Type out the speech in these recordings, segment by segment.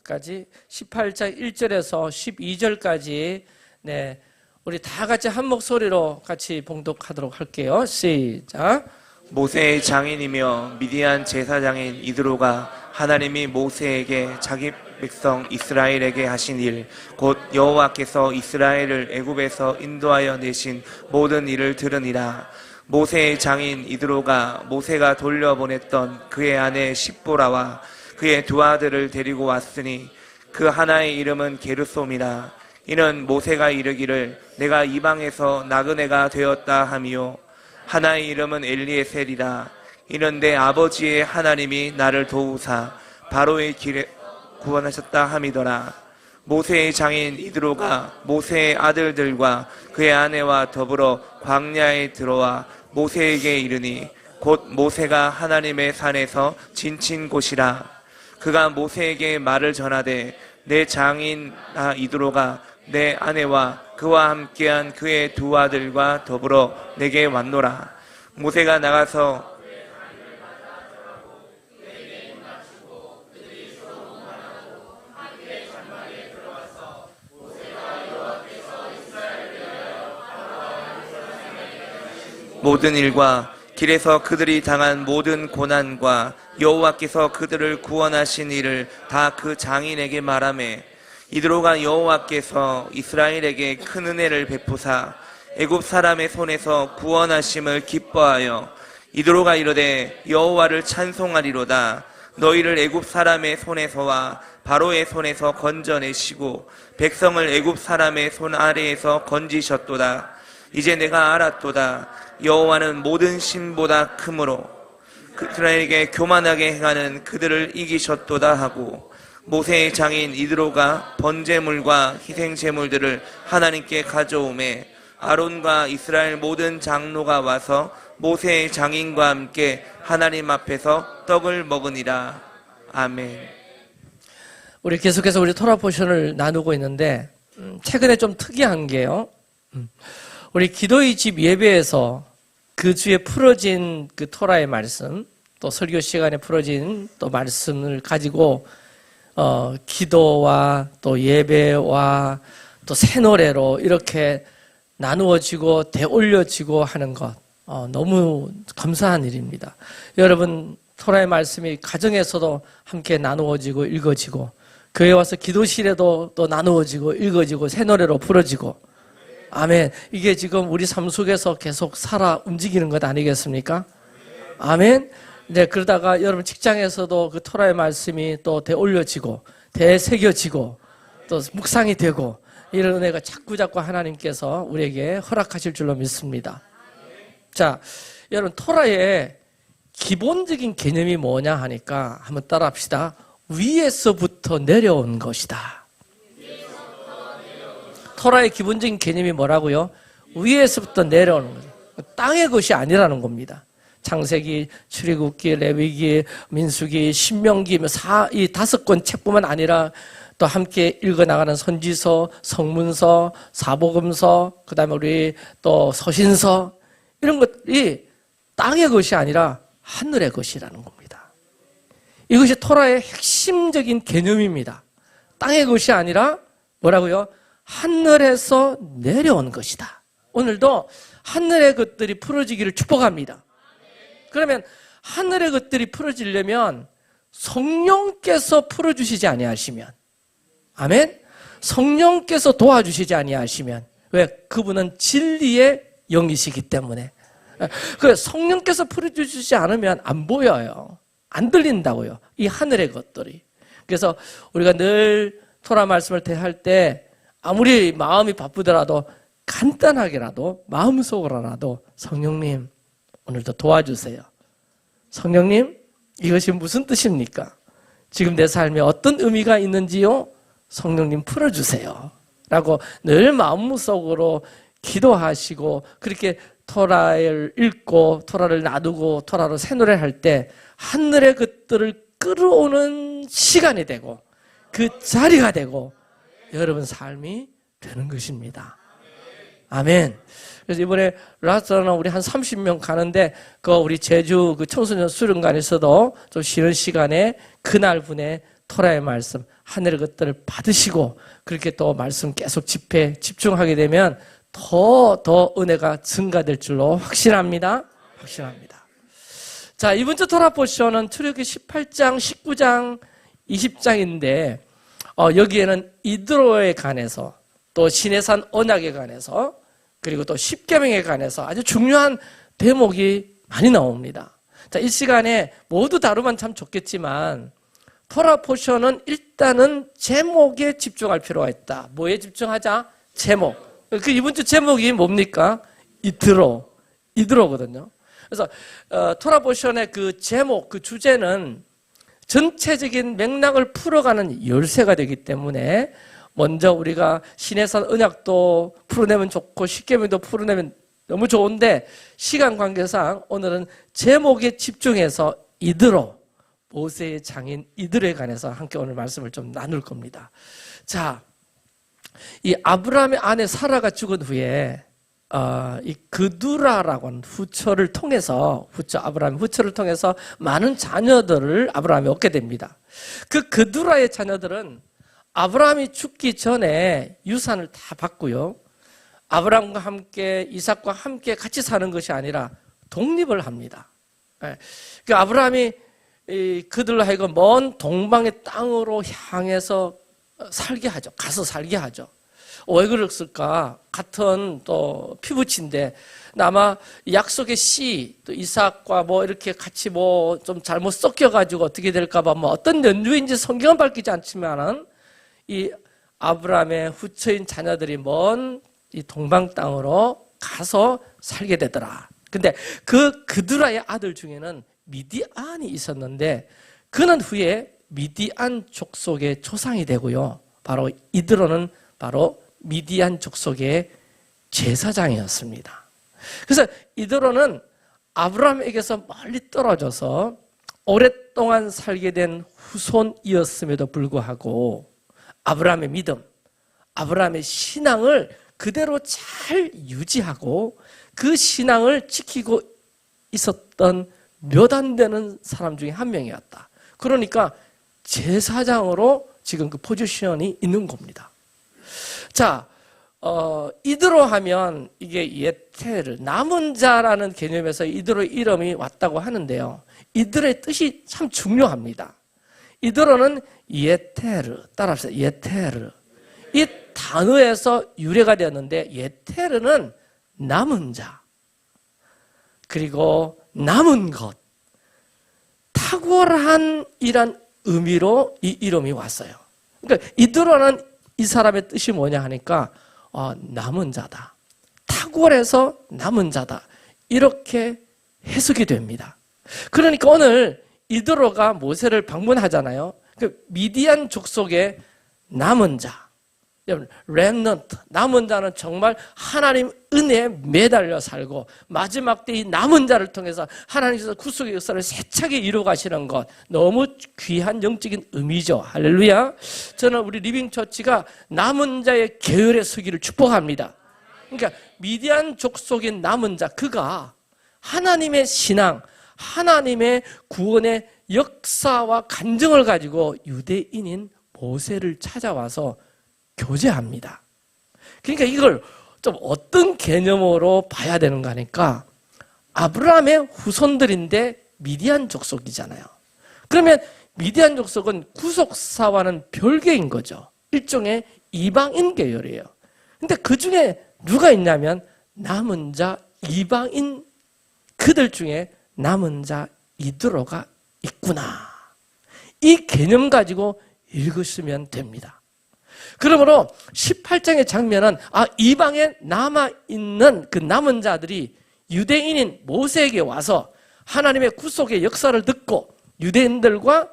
18장 1절에서 12절까지 네, 우리 다 같이 한 목소리로 같이 봉독하도록 할게요. 시작. 모세의 장인이며 미디안 제사장인 이드로가 하나님이 모세에게 자기 백성 이스라엘에게 하신 일, 곧 여호와께서 이스라엘을 애굽에서 인도하여 내신 모든 일을 들으니라. 모세의 장인 이드로가 모세가 돌려보냈던 그의 아내 십보라와 그의 두 아들을 데리고 왔으니 그 하나의 이름은 게르솜이라. 이는 모세가 이르기를 내가 이방에서 나그네가 되었다 하미요, 하나의 이름은 엘리에셀이라. 이는 내 아버지의 하나님이 나를 도우사 바로의 길에 구원하셨다 함이더라. 모세의 장인 이드로가 모세의 아들들과 그의 아내와 더불어 광야에 들어와 모세에게 이르니 곧 모세가 하나님의 산에서 지친 곳이라. 그가 모세에게 말을 전하되 내 장인 이드로가 내 아내와 그와 함께한 그의 두 아들과 더불어 내게 왔노라. 모세가 나가서 모든 일과 길에서 그들이 당한 모든 고난과 여호와께서 그들을 구원하신 일을 다 그 장인에게 말하매, 이드로가 여호와께서 이스라엘에게 큰 은혜를 베푸사 애굽 사람의 손에서 구원하심을 기뻐하여 이드로가 이르되 여호와를 찬송하리로다. 너희를 애굽 사람의 손에서와 바로의 손에서 건져내시고 백성을 애굽 사람의 손 아래에서 건지셨도다. 이제 내가 알았도다. 여호와는 모든 신보다 크므로 그들에게 교만하게 행하는 그들을 이기셨도다 하고, 모세의 장인 이드로가 번제물과 희생제물들을 하나님께 가져오매 아론과 이스라엘 모든 장로가 와서 모세의 장인과 함께 하나님 앞에서 떡을 먹으니라. 아멘. 우리 계속해서 우리 토라 포션을 나누고 있는데 최근에 좀 특이한 게요, 우리 기도의 집 예배에서 그 주에 풀어진 그 토라의 말씀, 또 설교 시간에 풀어진 또 말씀을 가지고 기도와 또 예배와 또 새 노래로 이렇게 나누어지고 되올려지고 하는 것, 너무 감사한 일입니다. 여러분, 토라의 말씀이 가정에서도 함께 나누어지고 읽어지고, 교회 와서 기도실에도 또 나누어지고 읽어지고 새 노래로 풀어지고, 아멘. 이게 지금 우리 삶 속에서 계속 살아 움직이는 것 아니겠습니까? 아멘. 네, 그러다가 여러분 직장에서도 그 토라의 말씀이 또 되올려지고 되새겨지고 또 묵상이 되고, 이런 은혜가 자꾸 하나님께서 우리에게 허락하실 줄로 믿습니다. 자, 여러분, 토라의 기본적인 개념이 뭐냐 하니까 한번 따라 합시다. 위에서부터 내려온 것이다. 토라의 기본적인 개념이 뭐라고요? 위에서부터 내려오는 거죠. 땅의 것이 아니라는 겁니다. 창세기, 출애굽기, 레위기, 민수기, 신명기, 이 5권 책뿐만 아니라 또 함께 읽어나가는 선지서, 성문서, 사복음서, 그 다음에 우리 또 서신서, 이런 것이 땅의 것이 아니라 하늘의 것이라는 겁니다. 이것이 토라의 핵심적인 개념입니다. 땅의 것이 아니라 뭐라고요? 하늘에서 내려온 것이다. 오늘도 하늘의 것들이 풀어지기를 축복합니다. 그러면 하늘의 것들이 풀어지려면 성령께서 풀어주시지 아니하시면, 아멘? 성령께서 도와주시지 아니하시면, 왜? 그분은 진리의 영이시기 때문에. 그 성령께서 풀어주시지 않으면 안 보여요. 안 들린다고요. 이 하늘의 것들이. 그래서 우리가 늘 토라 말씀을 대할 때 아무리 마음이 바쁘더라도 간단하게라도 마음속으로라도 성령님 오늘도 도와주세요. 성령님, 이것이 무슨 뜻입니까? 지금 내 삶에 어떤 의미가 있는지요? 성령님 풀어주세요 라고 늘 마음속으로 기도하시고, 그렇게 토라를 읽고 토라를 나누고 토라로 새 노래를 할 때 하늘의 것들을 끌어오는 시간이 되고 그 자리가 되고 여러분 삶이 되는 것입니다. 아멘. 그래서 이번에 라스트는 우리 한 30명 가는데, 그 우리 제주 그 청소년 수련관에서도 좀 쉬는 시간에 그날 분에 토라의 말씀, 하늘의 것들을 받으시고 그렇게 또 말씀 계속 집중하게 되면 더 은혜가 증가될 줄로 확신합니다. 자, 이번 주 토라 포션은 출애굽기 18장, 19장, 20장인데 여기에는 이드로에 관해서 또 시내산 언약에 관해서 그리고 또 십계명에 관해서 아주 중요한 대목이 많이 나옵니다. 자, 이 시간에 모두 다루면 참 좋겠지만 토라 포션은 일단은 제목에 집중할 필요가 있다. 뭐에 집중하자? 제목. 그 이번 주 제목이 뭡니까? 이드로거든요. 그래서 토라 포션의 그 제목, 그 주제는 전체적인 맥락을 풀어가는 열쇠가 되기 때문에 먼저 우리가 시내산 언약도 풀어내면 좋고 십계명도 풀어내면 너무 좋은데 시간 관계상 오늘은 제목에 집중해서 이드로, 모세의 장인 이드로에 관해서 함께 오늘 말씀을 좀 나눌 겁니다. 자, 이 아브라함의 아내 사라가 죽은 후에 이 그두라라고 하는 아브라함의 후처를 통해서 많은 자녀들을 아브라함이 얻게 됩니다. 그 그두라의 자녀들은 아브라함이 죽기 전에 유산을 다 받고요. 아브라함과 함께 이삭과 함께 같이 사는 것이 아니라 독립을 합니다. 그 아브라함이 그들로 하여금 먼 동방의 땅으로 향해서 살게 하죠. 가서 살게 하죠. 왜 그랬을까? 같은 또 피부친데 아마 약속의 씨, 또 이삭과 뭐 이렇게 같이 뭐 좀 잘못 섞여가지고 어떻게 될까봐 뭐 어떤 연유인지 성경은 밝히지 않지만은 이 아브라함의 후처인 자녀들이 먼 이 동방 땅으로 가서 살게 되더라. 근데 그드라의 아들 중에는 미디안이 있었는데 그는 후에 미디안 족속의 조상이 되고요. 바로 이드로는 바로 미디안 족속의 제사장이었습니다. 그래서 이드로는 아브라함에게서 멀리 떨어져서 오랫동안 살게 된 후손이었음에도 불구하고 아브라함의 믿음, 아브라함의 신앙을 그대로 잘 유지하고 그 신앙을 지키고 있었던 몇 안 되는 사람 중에 한 명이었다. 그러니까 제사장으로 지금 그 포지션이 있는 겁니다. 자, 이드로 하면 이게 예테르, 남은 자라는 개념에서 이드로의 이름이 왔다고 하는데요. 이드로의 뜻이 참 중요합니다. 이드로는 예테르, 따라합시다. 예테르. 이 단어에서 유래가 되었는데 예테르는 남은 자, 그리고 남은 것, 탁월한 이란 의미로 이 이름이 왔어요. 그러니까 이드로는 이 사람의 뜻이 뭐냐 하니까 남은 자다, 탁월해서 남은 자다, 이렇게 해석이 됩니다. 그러니까 오늘 이드로가 모세를 방문하잖아요. 그 미디안 족속의 남은 자, 렘넌트, 남은 자는 정말 하나님 은혜에 매달려 살고 마지막 때 이 남은 자를 통해서 하나님께서 구속의 역사를 세차게 이루어 가시는 것, 너무 귀한 영적인 의미죠. 할렐루야. 저는 우리 리빙처치가 남은 자의 계열에 서기를 축복합니다. 그러니까 미디안 족속인 남은 자, 그가 하나님의 신앙, 하나님의 구원의 역사와 간증을 가지고 유대인인 모세를 찾아와서 교제합니다. 그러니까 이걸 좀 어떤 개념으로 봐야 되는가 하니까 아브라함의 후손들인데 미디안 족속이잖아요. 그러면 미디안 족속은 구속사와는 별개인 거죠. 일종의 이방인 계열이에요. 근데 그 중에 누가 있냐면 남은 자 이방인, 그들 중에 남은 자 이드로가 있구나. 이 개념 가지고 읽으시면 됩니다. 그러므로 18장의 장면은 이방에 남아있는 그 남은 자들이 유대인인 모세에게 와서 하나님의 구속의 역사를 듣고 유대인들과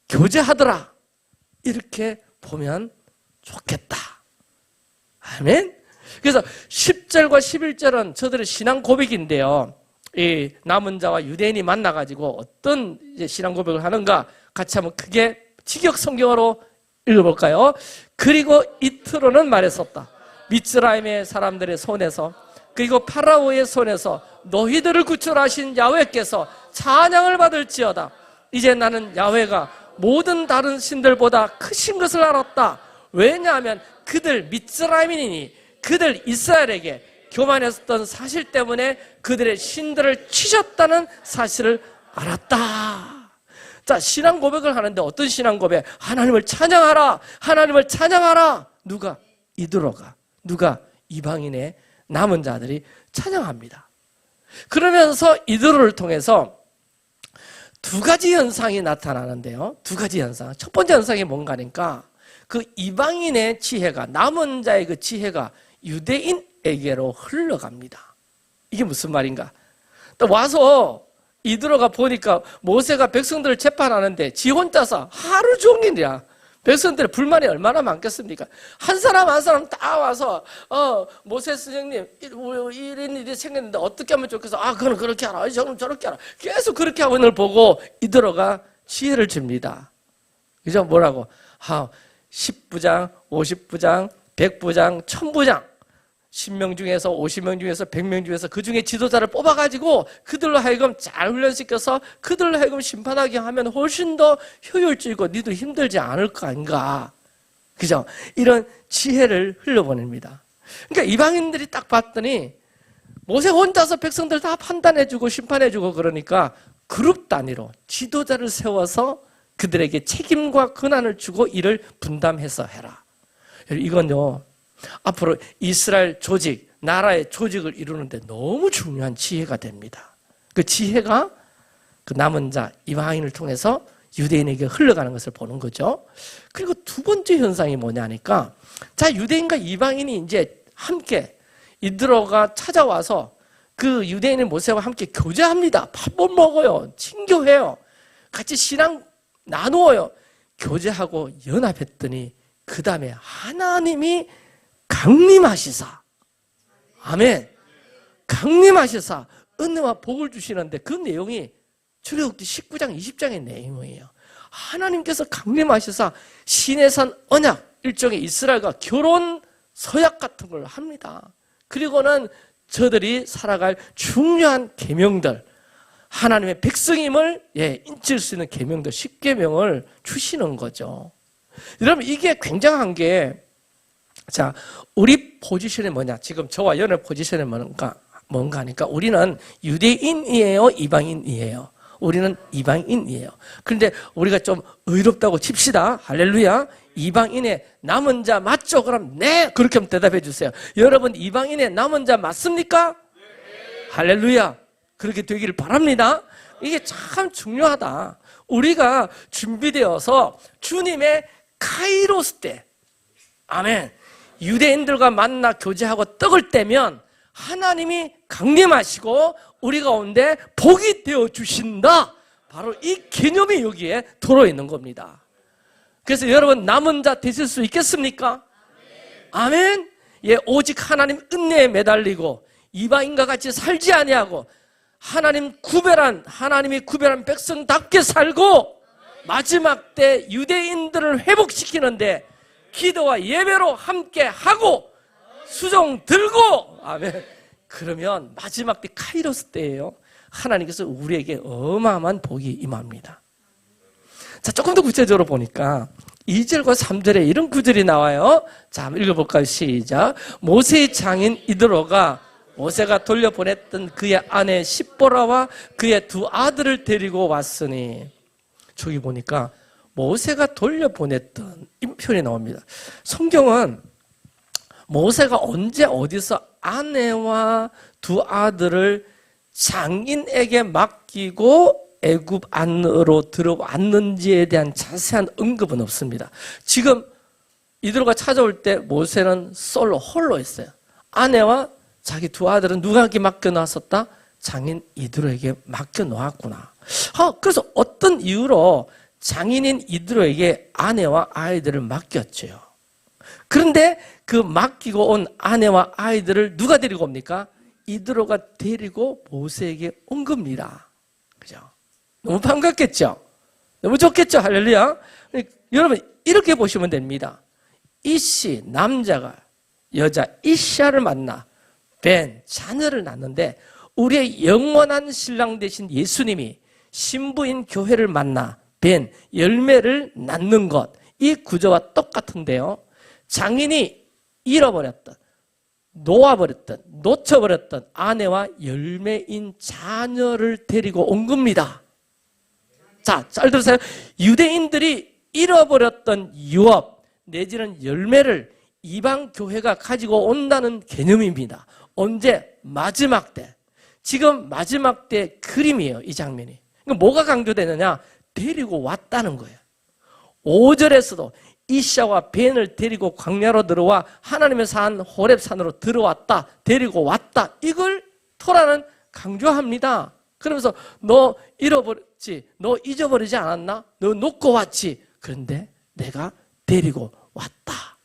교제하더라, 이렇게 보면 좋겠다. 아멘. 그래서 10절과 11절은 저들의 신앙 고백인데요. 이 남은 자와 유대인이 만나가지고 어떤 이제 신앙 고백을 하는가 같이 한번 크게 직역 성경으로 읽어볼까요? 그리고 이트로는 말했었다. 미츠라임의 사람들의 손에서, 그리고 파라오의 손에서 너희들을 구출하신 야훼께서 찬양을 받을지어다. 이제 나는 야훼가 모든 다른 신들보다 크신 것을 알았다. 왜냐하면 그들 미스라임인이니 그들 이스라엘에게 교만했었던 사실 때문에 그들의 신들을 치셨다는 사실을 알았다. 자, 신앙 고백을 하는데 어떤 신앙 고백? 하나님을 찬양하라. 하나님을 찬양하라. 누가? 이드로가. 누가? 이방인의 남은 자들이 찬양합니다. 그러면서 이드로를 통해서 두 가지 현상이 나타나는데요. 두 가지 현상. 첫 번째 현상이 뭔가니까 그 이방인의 지혜가, 남은 자의 그 지혜가 유대인에게로 흘러갑니다. 이게 무슨 말인가? 또 와서 이드로가 보니까 모세가 백성들을 재판하는데 지 혼자서 하루 종일이야. 백성들의 불만이 얼마나 많겠습니까? 한 사람 한 사람 다 와서 모세 스승님 이런 일이 생겼는데 어떻게 하면 좋겠어? 그건 그렇게 하라. 저는 저렇게 하라. 계속 그렇게 하고 있는 걸 보고 이드로가 지혜를 줍니다. 그죠? 뭐라고? 10부장, 50부장, 100부장, 1000부장 10명 중에서 50명 중에서 100명 중에서 그 중에 지도자를 뽑아가지고 그들로 하여금 잘 훈련시켜서 그들로 하여금 심판하게 하면 훨씬 더 효율적이고 니도 힘들지 않을 거 아닌가. 그죠? 이런 지혜를 흘려보냅니다. 그러니까 이방인들이 딱 봤더니 모세 혼자서 백성들 다 판단해주고 심판해주고 그러니까 그룹 단위로 지도자를 세워서 그들에게 책임과 권한을 주고 이를 분담해서 해라. 이건요, 앞으로 이스라엘 조직, 나라의 조직을 이루는데 너무 중요한 지혜가 됩니다. 그 지혜가 그 남은 자, 이방인을 통해서 유대인에게 흘러가는 것을 보는 거죠. 그리고 두 번째 현상이 뭐냐니까, 자, 유대인과 이방인이 이제 함께 이드로가 찾아와서 그 유대인의 모세와 함께 교제합니다. 밥 못 먹어요. 친교해요. 같이 신앙 나누어요. 교제하고 연합했더니 그 다음에 하나님이 강림하시사, 아멘, 강림하시사 은혜와 복을 주시는데 그 내용이 출애굽기 19장 20장의 내용이에요. 하나님께서 강림하시사 시내산 언약, 일종의 이스라엘과 결혼 서약 같은 걸 합니다. 그리고는 저들이 살아갈 중요한 계명들, 하나님의 백성임을 인칠 수 있는 계명들, 10계명을 주시는 거죠. 여러분, 이게 굉장한 게, 자, 우리 포지션이 뭐냐? 지금 저와 연의 포지션이 뭔가 하니까 우리는 유대인이에요? 이방인이에요? 우리는 이방인이에요. 그런데 우리가 좀 의롭다고 칩시다. 할렐루야. 이방인의 남은 자 맞죠? 그럼 네! 그렇게 하면 대답해 주세요. 여러분, 이방인의 남은 자 맞습니까? 네. 할렐루야. 그렇게 되기를 바랍니다. 이게 참 중요하다. 우리가 준비되어서 주님의 카이로스 때, 아멘, 유대인들과 만나 교제하고 떡을 떼면 하나님이 강림하시고 우리 가운데 복이 되어 주신다. 바로 이 개념이 여기에 들어있는 겁니다. 그래서 여러분, 남은 자 되실 수 있겠습니까? 아멘. 예, 오직 하나님 은혜에 매달리고 이방인과 같이 살지 아니하고 하나님이 구별한 백성답게 살고 마지막 때 유대인들을 회복시키는데 기도와 예배로 함께 하고 수종 들고, 아멘, 그러면 마지막 때 카이로스 때예요. 하나님께서 우리에게 어마어마한 복이 임합니다. 자, 조금 더 구체적으로 보니까 2절과 3절에 이런 구절이 나와요. 자, 한번 읽어볼까요? 시작. 모세의 장인 이드로가 모세가 돌려보냈던 그의 아내 십보라와 그의 두 아들을 데리고 왔으니, 저기 보니까 모세가 돌려보냈던 이 표현이 나옵니다. 성경은 모세가 언제 어디서 아내와 두 아들을 장인에게 맡기고 애굽 안으로 들어왔는지에 대한 자세한 언급은 없습니다. 지금 이드로가 찾아올 때 모세는 홀로 있어요. 아내와 자기 두 아들은 누구에게 맡겨놨었다? 장인 이드로에게 맡겨놓았구나. 그래서 어떤 이유로 장인인 이드로에게 아내와 아이들을 맡겼죠. 그런데 그 맡기고 온 아내와 아이들을 누가 데리고 옵니까? 이드로가 데리고 모세에게 온 겁니다. 그죠? 너무 반갑겠죠? 너무 좋겠죠? 할렐루야. 여러분, 이렇게 보시면 됩니다. 이씨, 남자가 여자 이샤를 만나 자녀를 낳는데 우리의 영원한 신랑 되신 예수님이 신부인 교회를 만나 벤, 열매를 낳는 것, 이 구조와 똑같은데요. 장인이 잃어버렸던, 놓아버렸던, 놓쳐버렸던 아내와 열매인 자녀를 데리고 온 겁니다. 자, 잘 들으세요. 유대인들이 잃어버렸던 유업 내지는 열매를 이방 교회가 가지고 온다는 개념입니다. 언제? 마지막 때. 지금 마지막 때 그림이에요, 이 장면이. 그러니까 뭐가 강조되느냐? 데리고 왔다는 거예요. 5절에서도 이샤와 벤을 데리고 광야로 들어와 하나님의 산 호렙산으로 들어왔다, 데리고 왔다. 이걸 토라는 강조합니다. 그러면서 너 잃어버렸지, 너 잊어버리지 않았나? 너 놓고 왔지. 그런데 내가 데리고 왔다.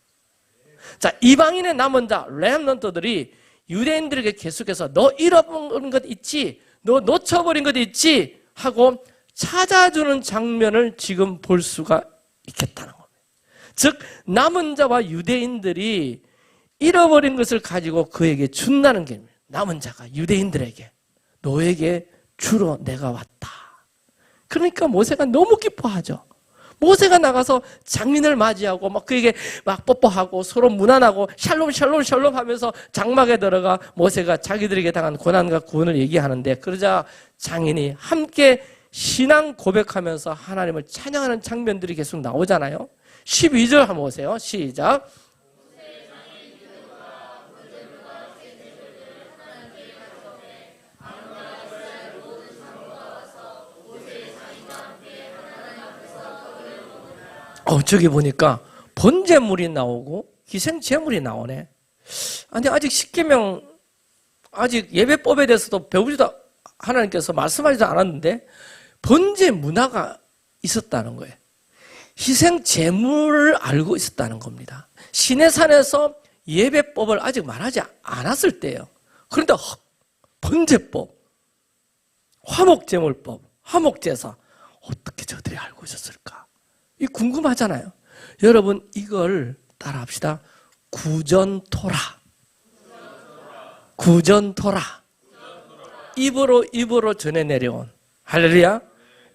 자, 이방인의 남은 자 렘넌트들이 유대인들에게 계속해서 너 잃어버린 것 있지, 너 놓쳐버린 것 있지 하고 찾아주는 장면을 지금 볼 수가 있겠다는 겁니다. 즉 남은 자와 유대인들이 잃어버린 것을 가지고 그에게 준다는 게 남은 자가 유대인들에게 너에게 주러 내가 왔다. 그러니까 모세가 너무 기뻐하죠. 모세가 나가서 장인을 맞이하고 막 그에게 막 뽀뽀하고 서로 문안하고 샬롬 샬롬 샬롬 하면서 장막에 들어가 모세가 자기들에게 당한 고난과 구원을 얘기하는데, 그러자 장인이 함께 신앙 고백하면서 하나님을 찬양하는 장면들이 계속 나오잖아요. 12절 한번 보세요. 시작. 저기 보니까 번제물이 나오고 희생제물이 나오네. 아니 아직 십계명 아직 예배법에 대해서도 배우지도 하나님께서 말씀하지도 않았는데 번제 문화가 있었다는 거예요. 희생제물을 알고 있었다는 겁니다. 시내산에서 예배법을 아직 말하지 않았을 때예요. 그런데 번제법, 화목제물법, 화목제사 어떻게 저들이 알고 있었을까? 이 궁금하잖아요. 여러분 이걸 따라합시다. 구전토라. 구전토라. 입으로 전해 내려온. 할렐루야.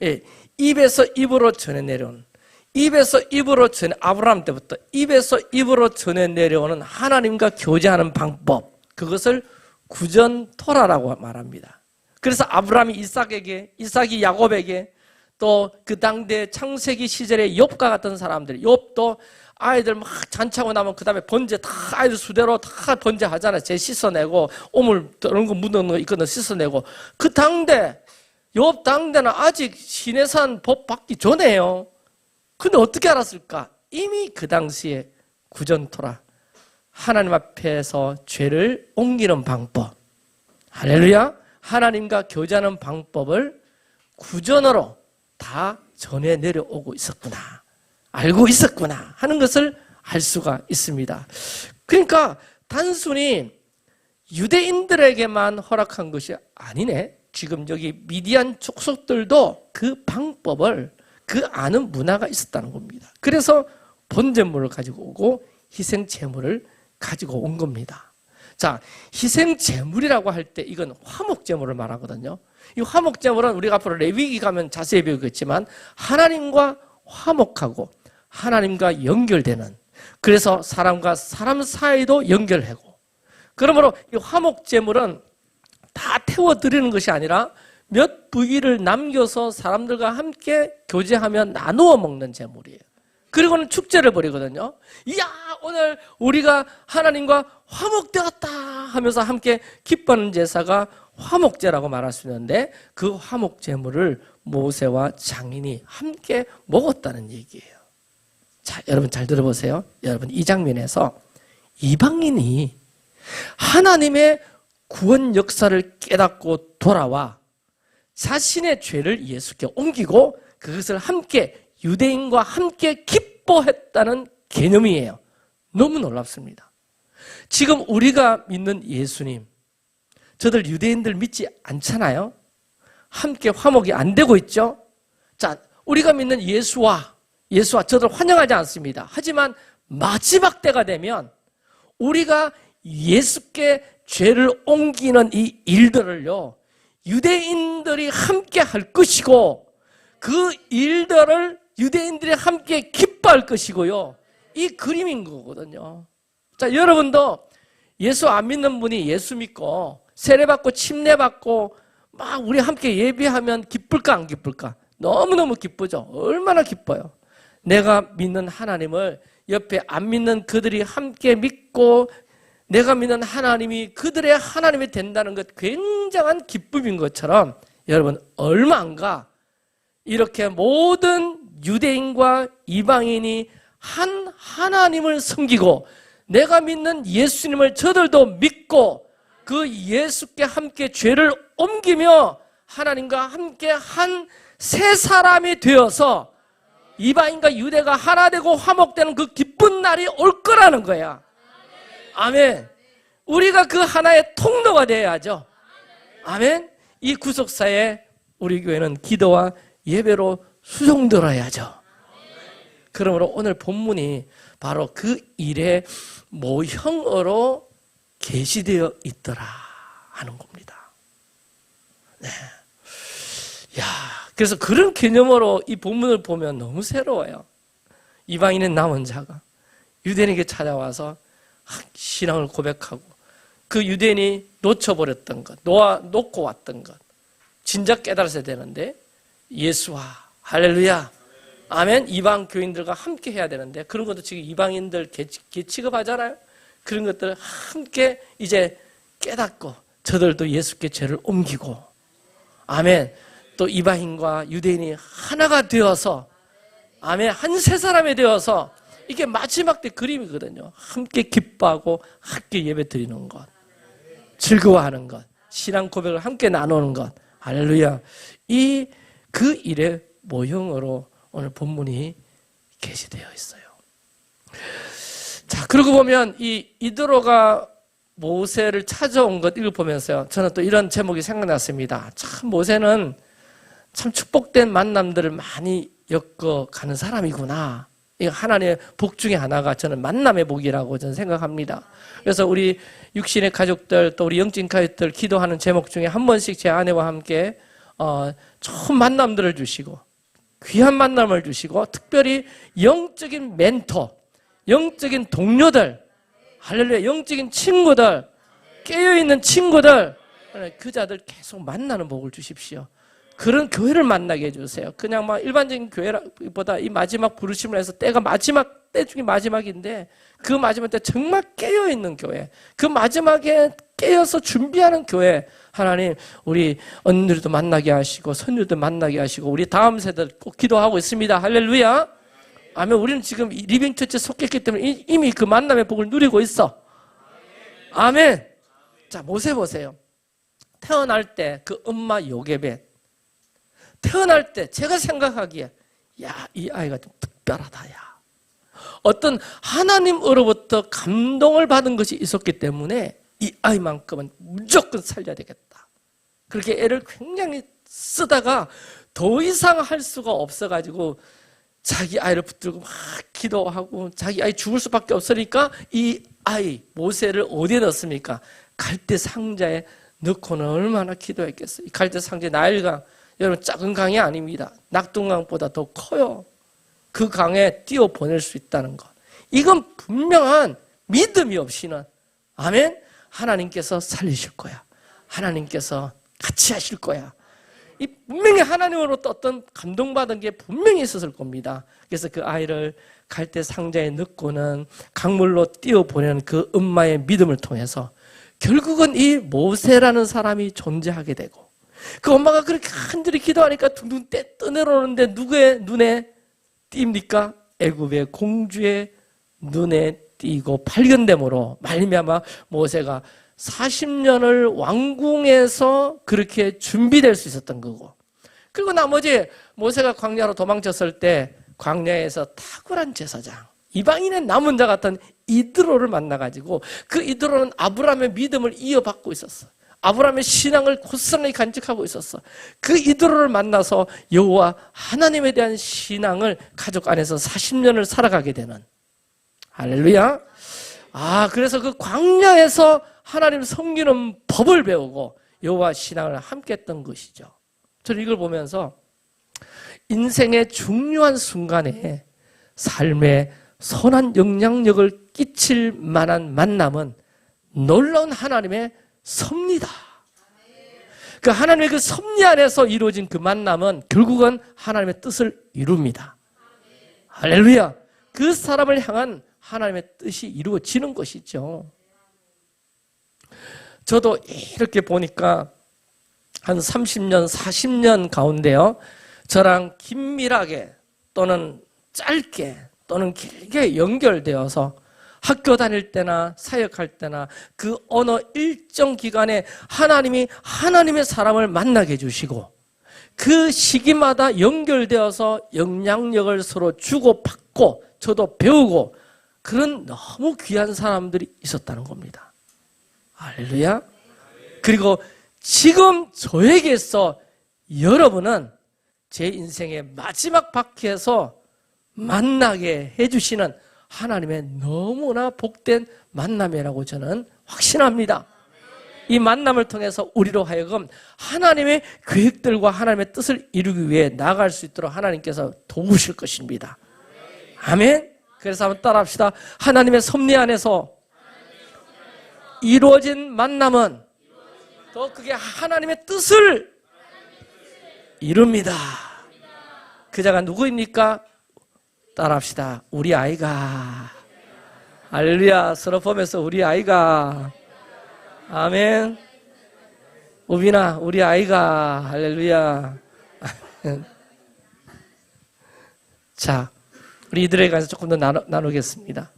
예, 입에서 입으로 전해 내려온. 입에서 입으로 전해, 아브라함 때부터 입에서 입으로 전해 내려오는 하나님과 교제하는 방법, 그것을 구전토라라고 말합니다. 그래서 아브라함이 이삭에게, 이삭이 야곱에게, 또 그 당대 창세기 시절의 욥과 같은 사람들, 욥도 아이들 막 잔치하고 나면 그 다음에 번제 다 아이들 수대로 다 번제하잖아요. 제 씻어내고 오물 이런 거 묻는 거 있거든 씻어내고. 그 당대 욥 당대는 아직 시내산 법 받기 전에요. 근데 어떻게 알았을까? 이미 그 당시에 구전토라, 하나님 앞에서 죄를 옮기는 방법, 할렐루야, 하나님과 교제하는 방법을 구전으로 다 전해 내려오고 있었구나, 알고 있었구나 하는 것을 알 수가 있습니다. 그러니까 단순히 유대인들에게만 허락한 것이 아니네. 지금 여기 미디안 족속들도 그 방법을, 그 아는 문화가 있었다는 겁니다. 그래서 번제물을 가지고 오고 희생제물을 가지고 온 겁니다. 자, 희생제물이라고 할 때 이건 화목제물을 말하거든요. 이 화목제물은 우리가 앞으로 레위기 가면 자세히 배우겠지만 하나님과 화목하고 하나님과 연결되는, 그래서 사람과 사람 사이도 연결하고, 그러므로 이 화목제물은 다 태워드리는 것이 아니라 몇 부위를 남겨서 사람들과 함께 교제하며 나누어 먹는 제물이에요. 그리고는 축제를 벌이거든요. 이야, 오늘 우리가 하나님과 화목되었다 하면서 함께 기뻐하는 제사가 화목제라고 말할 수 있는데, 그 화목제물을 모세와 장인이 함께 먹었다는 얘기예요. 자, 여러분 잘 들어보세요. 여러분 이 장면에서 이방인이 하나님의 구원 역사를 깨닫고 돌아와 자신의 죄를 예수께 옮기고 그것을 함께 유대인과 함께 기뻐했다는 개념이에요. 너무 놀랍습니다. 지금 우리가 믿는 예수님, 저들 유대인들 믿지 않잖아요. 함께 화목이 안 되고 있죠. 자, 우리가 믿는 예수와 저들 환영하지 않습니다. 하지만 마지막 때가 되면 우리가 예수께 죄를 옮기는 이 일들을요, 유대인들이 함께 할 것이고, 그 일들을 유대인들이 함께 기뻐할 것이고요. 이 그림인 거거든요. 자, 여러분도 예수 안 믿는 분이 예수 믿고 세례받고 침례받고 막 우리 함께 예배하면 기쁠까 안 기쁠까? 너무너무 기쁘죠. 얼마나 기뻐요. 내가 믿는 하나님을 옆에 안 믿는 그들이 함께 믿고 내가 믿는 하나님이 그들의 하나님이 된다는 것, 굉장한 기쁨인 것처럼 여러분, 얼마 안 가 이렇게 모든 유대인과 이방인이 한 하나님을 섬기고 내가 믿는 예수님을 저들도 믿고 그 예수께 함께 죄를 옮기며 하나님과 함께 한 세 사람이 되어서 이방인과 유대가 하나 되고 화목되는 그 기쁜 날이 올 거라는 거야. 아멘. 우리가 그 하나의 통로가 되어야죠. 아멘. 이 구속사에 우리 교회는 기도와 예배로 수종들어야죠. 그러므로 오늘 본문이 바로 그 일의 모형으로 계시되어 있더라 하는 겁니다. 네. 야, 그래서 그런 개념으로 이 본문을 보면 너무 새로워요. 이방인의 남은 자가 유대인에게 찾아와서 신앙을 고백하고 그 유대인이 놓쳐버렸던 것, 놓고 왔던 것 진작 깨달았어야 되는데 예수와 할렐루야 아멘. 이방 교인들과 함께 해야 되는데 그런 것도 지금 이방인들 취급하잖아요. 그런 것들 함께 이제 깨닫고 저들도 예수께 죄를 옮기고 아멘. 또 이방인과 유대인이 하나가 되어서 아멘. 한 세 사람이 되어서 이게 마지막 때 그림이거든요. 함께 기뻐하고 함께 예배 드리는 것, 즐거워하는 것, 신앙 고백을 함께 나누는 것, 할렐루야. 그 일의 모형으로 오늘 본문이 게시되어 있어요. 자, 그러고 보면 이드로가 모세를 찾아온 것 읽어보면서요, 저는 또 이런 제목이 생각났습니다. 참 모세는 참 축복된 만남들을 많이 엮어가는 사람이구나. 이 하나님의 복 중에 하나가 저는 만남의 복이라고 저는 생각합니다. 그래서 우리 육신의 가족들 또 우리 영적인 가족들 기도하는 제목 중에 한 번씩 제 아내와 함께 좋은 만남들을 주시고 귀한 만남을 주시고 특별히 영적인 멘토, 영적인 동료들, 할렐루야, 영적인 친구들, 깨어있는 친구들, 그 자들 계속 만나는 복을 주십시오. 그런 교회를 만나게 해주세요. 그냥 막 일반적인 교회보다 이 마지막 부르심을 해서 때가 마지막 때 중에 마지막인데 그 마지막 때 정말 깨어있는 교회, 그 마지막에 깨어서 준비하는 교회, 하나님 우리 언니들도 만나게 하시고 손녀들도 만나게 하시고 우리 다음 세대 꼭 기도하고 있습니다. 할렐루야. 아멘. 우리는 지금 리빙처치에 속했기 때문에 이미 그 만남의 복을 누리고 있어. 아멘. 자, 모세 보세요. 태어날 때 그 엄마 요게벳, 태어날 때 제가 생각하기에 야, 이 아이가 좀 특별하다. 야, 어떤 하나님으로부터 감동을 받은 것이 있었기 때문에 이 아이만큼은 무조건 살려야 되겠다. 그렇게 애를 굉장히 쓰다가 더 이상 할 수가 없어가지고 자기 아이를 붙들고 막 기도하고 자기 아이 죽을 수밖에 없으니까 이 아이 모세를 어디에 넣습니까? 갈대 상자에 넣고는 얼마나 기도했겠어요. 이 갈대 상자 나일강, 여러분 작은 강이 아닙니다. 낙동강보다 더 커요. 그 강에 띄워 보낼 수 있다는 것, 이건 분명한 믿음이 없이는 아멘. 하나님께서 살리실 거야. 하나님께서 같이 하실 거야. 이 분명히 하나님으로부터 어떤 감동받은 게 분명히 있었을 겁니다. 그래서 그 아이를 갈대 상자에 넣고는 강물로 띄워 보내는 그 엄마의 믿음을 통해서 결국은 이 모세라는 사람이 존재하게 되고 그 엄마가 그렇게 간절히 기도하니까 둥둥 떠내려오는데 누구의 눈에 띕니까? 애굽의 공주의 눈에 띄고 발견됨으로 말미암아 모세가 40년을 왕궁에서 그렇게 준비될 수 있었던 거고, 그리고 나머지 모세가 광야로 도망쳤을 때 광야에서 탁월한 제사장, 이방인의 남은 자 같은 이드로를 만나가지고 그 이드로는 아브라함의 믿음을 이어받고 있었어. 아브라함의 신앙을 고스란히 간직하고 있었어. 그 이드로를 만나서 여호와 하나님에 대한 신앙을 가족 안에서 40년을 살아가게 되는, 할렐루야. 그래서 그 광야에서 하나님 섬기는 법을 배우고 여호와 신앙을 함께 했던 것이죠. 저는 이걸 보면서 인생의 중요한 순간에 삶에 선한 영향력을 끼칠 만한 만남은 놀라운 하나님의 섭리다. 그 하나님의 그 섭리 안에서 이루어진 그 만남은 결국은 하나님의 뜻을 이룹니다. 할렐루야. 그 사람을 향한 하나님의 뜻이 이루어지는 것이죠. 저도 이렇게 보니까 한 30년, 40년 가운데요, 저랑 긴밀하게 또는 짧게 또는 길게 연결되어서 학교 다닐 때나 사역할 때나 그 어느 일정 기간에 하나님이 하나님의 사람을 만나게 해주시고 그 시기마다 연결되어서 영향력을 서로 주고받고 저도 배우고 그런 너무 귀한 사람들이 있었다는 겁니다. 할렐루야. 그리고 지금 저에게서 여러분은 제 인생의 마지막 바퀴에서 만나게 해주시는 하나님의 너무나 복된 만남이라고 저는 확신합니다. 이 만남을 통해서 우리로 하여금 하나님의 계획들과 하나님의 뜻을 이루기 위해 나아갈 수 있도록 하나님께서 도우실 것입니다. 아멘. 그래서 한번 따라합시다. 하나님의 섭리 안에서 이루어진 만남은 더 크게 하나님의 뜻을 이룹니다. 그 자가 누구입니까? 따라합시다. 우리 아이가. 할렐루야. 서로 보면서 우리 아이가. 아멘. 우빈아, 우리 아이가. 할렐루야. 자, 우리 이들에 관해서 조금 더 나누겠습니다.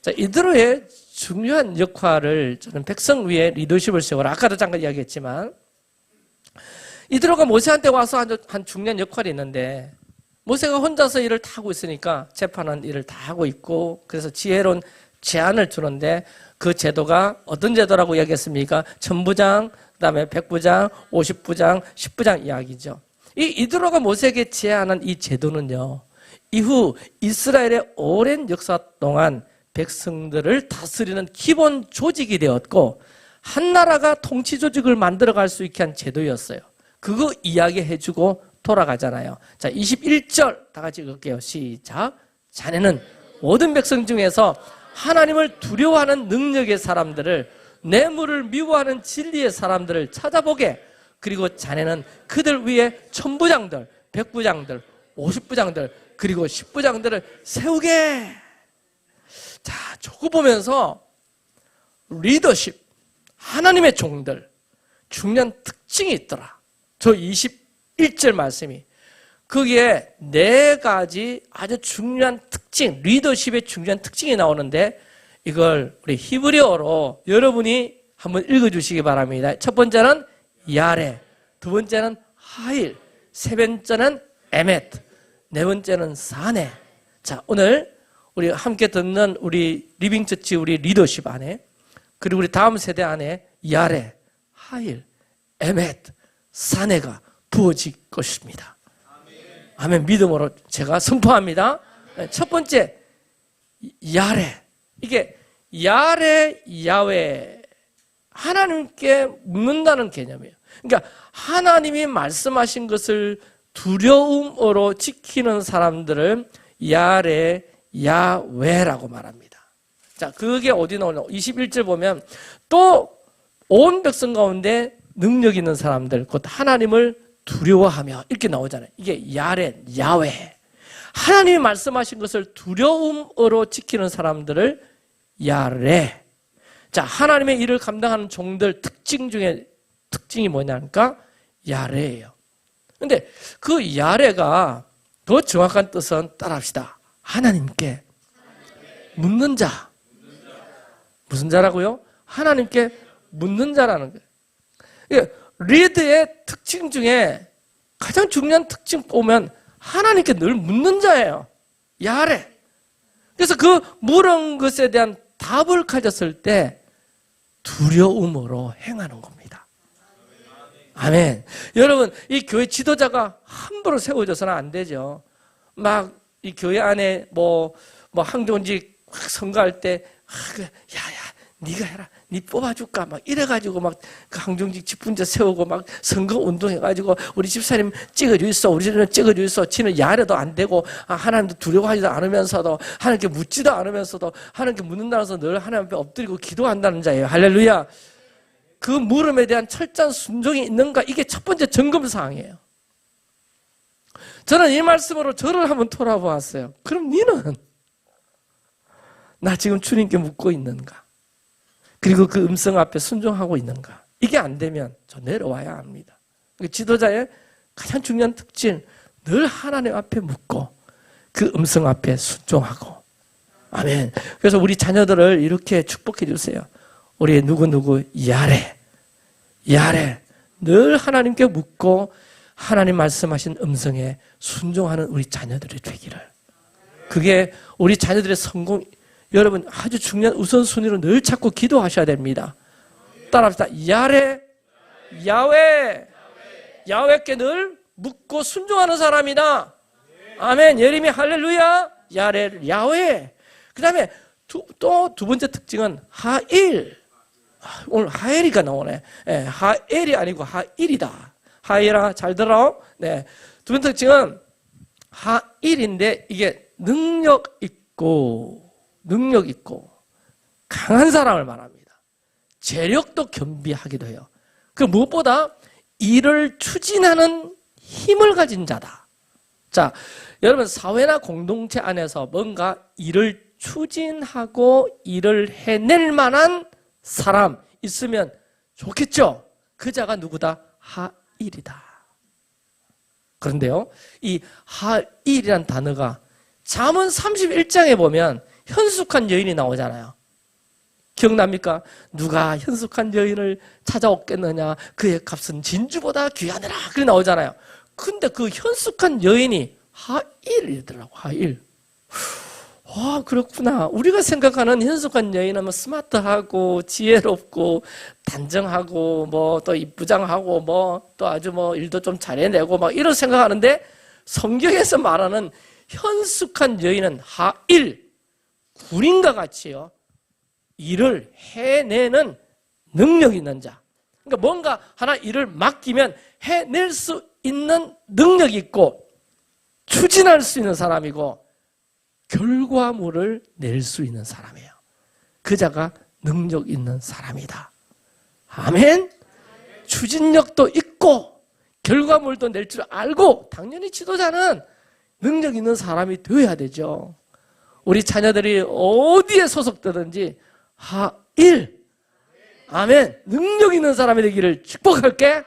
자, 이들의 중요한 역할을 저는 백성 위에 리더십을 세우라. 아까도 잠깐 이야기했지만 이드로가 모세한테 와서 한 중요한 역할이 있는데 모세가 혼자서 일을 다 하고 있으니까 재판하는 일을 다 하고 있고 그래서 지혜로운 제안을 주는데 그 제도가 어떤 제도라고 이야기했습니까? 천부장, 그다음에 백부장, 50부장, 10부장 이야기죠. 이드로가 모세에게 제안한 이 제도는요. 이후 이스라엘의 오랜 역사 동안 백성들을 다스리는 기본 조직이 되었고 한 나라가 통치 조직을 만들어갈 수 있게 한 제도였어요. 그거 이야기해주고 돌아가잖아요. 자, 21절 다 같이 읽을게요. 시작. 자네는 모든 백성 중에서 하나님을 두려워하는 능력의 사람들을 뇌물을 미워하는 진리의 사람들을 찾아보게. 그리고 자네는 그들 위에 천부장들, 백부장들, 50부장들 그리고 10부장들을 세우게. 자, 저거 보면서 리더십, 하나님의 종들 중요한 특징이 있더라. 저 21절 말씀이 거기에 4가지 아주 중요한 특징, 리더십의 중요한 특징이 나오는데 이걸 우리 히브리어로 여러분이 한번 읽어주시기 바랍니다. 첫 번째는 야레, 두 번째는 하일, 세 번째는 에메트, 네 번째는 사네. 자, 오늘 우리 함께 듣는 우리 리빙처치 우리 리더십 안에 그리고 우리 다음 세대 안에 야레, 하일, 에메트, 사네가 부어질 것입니다. 아멘. 믿음으로 제가 선포합니다. 첫 번째 야레. 이게 야레 야외 하나님께 묻는다는 개념이에요. 그러니까 하나님이 말씀하신 것을 두려움으로 지키는 사람들을 야레 야외라고 말합니다. 자, 그게 어디 나오냐? 21절 보면 또 온 백성 가운데 능력 있는 사람들, 곧 하나님을 두려워하며 이렇게 나오잖아요. 이게 야레, 야외. 하나님이 말씀하신 것을 두려움으로 지키는 사람들을 야레. 자, 하나님의 일을 감당하는 종들 특징 중에 특징이 뭐냐니까 야레예요. 근데 그 야레가 더 정확한 뜻은 따라합시다. 하나님께 묻는 자. 무슨 자라고요? 하나님께 묻는 자라는 거예요. 리드의 특징 중에 가장 중요한 특징 보면 하나님께 늘 묻는 자예요. 야레. 그래서 그 물은 것에 대한 답을 가졌을 때 두려움으로 행하는 겁니다. 아멘. 여러분, 이 교회 지도자가 함부로 세워져서는 안 되죠. 막 이 교회 안에 뭐 항정직 선거할 때 야야 네가 해라, 네 뽑아줄까 막 이래가지고 막 강정직 집분제 세우고 막 선거 운동해가지고 우리 집사님 찍어주있어, 우리 집사님 찍어주있어. 지는 야래도 안 되고 하나님도 두려워하지도 않으면서도 하나님께 묻지도 않으면서도 하나님께 묻는다면서 늘 하나님 앞에 엎드리고 기도한다는 자예요. 할렐루야. 그 물음에 대한 철저한 순종이 있는가, 이게 첫 번째 점검사항이에요. 저는 이 말씀으로 저를 한번 돌아보았어요. 그럼 니는 나 지금 주님께 묻고 있는가? 그리고 그 음성 앞에 순종하고 있는가? 이게 안 되면 저 내려와야 합니다. 지도자의 가장 중요한 특징, 늘 하나님 앞에 묻고 그 음성 앞에 순종하고. 아멘. 그래서 우리 자녀들을 이렇게 축복해 주세요. 우리 누구누구 야래 늘 하나님께 묻고 하나님 말씀하신 음성에 순종하는 우리 자녀들이 되기를. 그게 우리 자녀들의 성공, 여러분 아주 중요한 우선순위로 늘 찾고 기도하셔야 됩니다. 따라합시다. 야래 야훼께 늘 묻고 순종하는 사람이다. 아멘. 예레미야 할렐루야. 야훼. 그 다음에 또 두 번째 특징은 하일. 오늘 하엘이가 나오네. 네, 하엘이 아니고 하일이다. 하일아 잘 들어. 네. 두 번째 특징은 하일인데 이게 능력 있고 강한 사람을 말합니다. 재력도 겸비하기도 해요. 그 무엇보다 일을 추진하는 힘을 가진 자다. 자, 여러분 사회나 공동체 안에서 뭔가 일을 추진하고 일을 해낼 만한 사람 있으면 좋겠죠. 그 자가 누구다? 하일이다. 그런데요, 이 하일이란 단어가 잠언 31장에 보면 현숙한 여인이 나오잖아요. 기억납니까? 누가 현숙한 여인을 찾아오겠느냐, 그의 값은 진주보다 귀하느라, 그렇게 나오잖아요. 근데 그 현숙한 여인이 하일이더라고. 하일. 와, 그렇구나. 우리가 생각하는 현숙한 여인은 뭐 스마트하고 지혜롭고 단정하고 뭐 또 이쁘장하고 뭐 또 아주 뭐 일도 좀 잘해내고 막 이런 생각하는데, 성경에서 말하는 현숙한 여인은 하일, 군인과 같이요, 일을 해내는 능력 있는 자. 그러니까 뭔가 하나 일을 맡기면 해낼 수 있는 능력이 있고 추진할 수 있는 사람이고 결과물을 낼 수 있는 사람이에요. 그 자가 능력 있는 사람이다. 아멘. 추진력도 있고 결과물도 낼 줄 알고, 당연히 지도자는 능력 있는 사람이 되어야 되죠. 우리 자녀들이 어디에 소속되든지 하일, 아멘, 능력 있는 사람이 되기를 축복할게.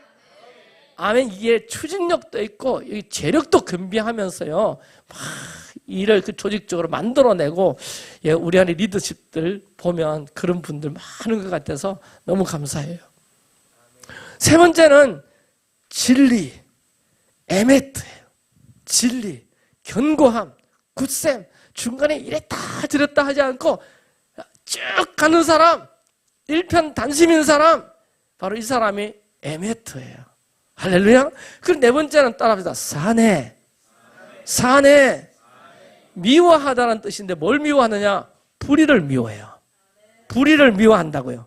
아멘. 이게 추진력도 있고 재력도 겸비하면서요, 막 일을 그 조직적으로 만들어내고, 예, 우리 안에 리더십들 보면 그런 분들 많은 것 같아서 너무 감사해요. 세 번째는 진리, 에메트예요. 진리, 견고함, 굳셈, 중간에 이랬다 저랬다 하지 않고 쭉 가는 사람, 일편단심인 사람, 바로 이 사람이 에메트예요. 할렐루야. 그리고 네 번째는 따라합시다. 사내. 미워하다는 뜻인데 뭘 미워하느냐? 불의를 미워해요. 불의를 미워한다고요.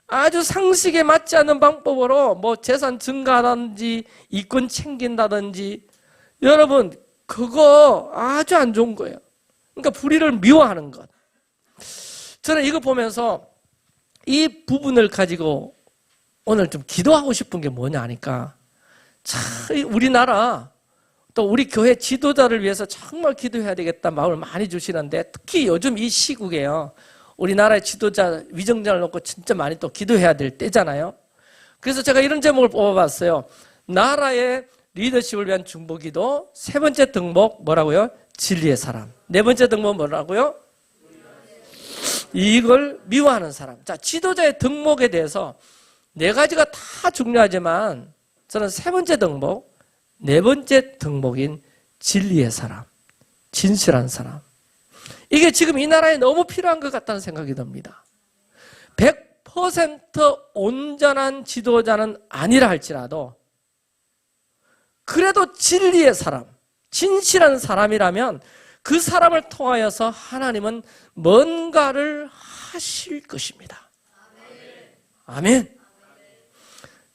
아주 상식에 맞지 않는 방법으로 뭐 재산 증가하든지 이권 챙긴다든지, 여러분 그거 아주 안 좋은 거예요. 그러니까 불의를 미워하는 것. 저는 이거 보면서 이 부분을 가지고 오늘 좀 기도하고 싶은 게 뭐냐 하니까, 참 우리나라 또 우리 교회 지도자를 위해서 정말 기도해야 되겠다 마음을 많이 주시는데, 특히 요즘 이 시국에요, 우리나라의 지도자 위정자를 놓고 진짜 많이 또 기도해야 될 때잖아요. 그래서 제가 이런 제목을 뽑아봤어요. 나라의 리더십을 위한 중보기도. 세 번째 등목 뭐라고요? 진리의 사람. 네 번째 등목 뭐라고요? 이걸 미워하는 사람. 자, 지도자의 등목에 대해서 네 가지가 다 중요하지만 저는 세 번째 등목, 네 번째 등목인 진리의 사람, 진실한 사람, 이게 지금 이 나라에 너무 필요한 것 같다는 생각이 듭니다. 100% 온전한 지도자는 아니라 할지라도 그래도 진리의 사람, 진실한 사람이라면 그 사람을 통하여서 하나님은 뭔가를 하실 것입니다. 아멘.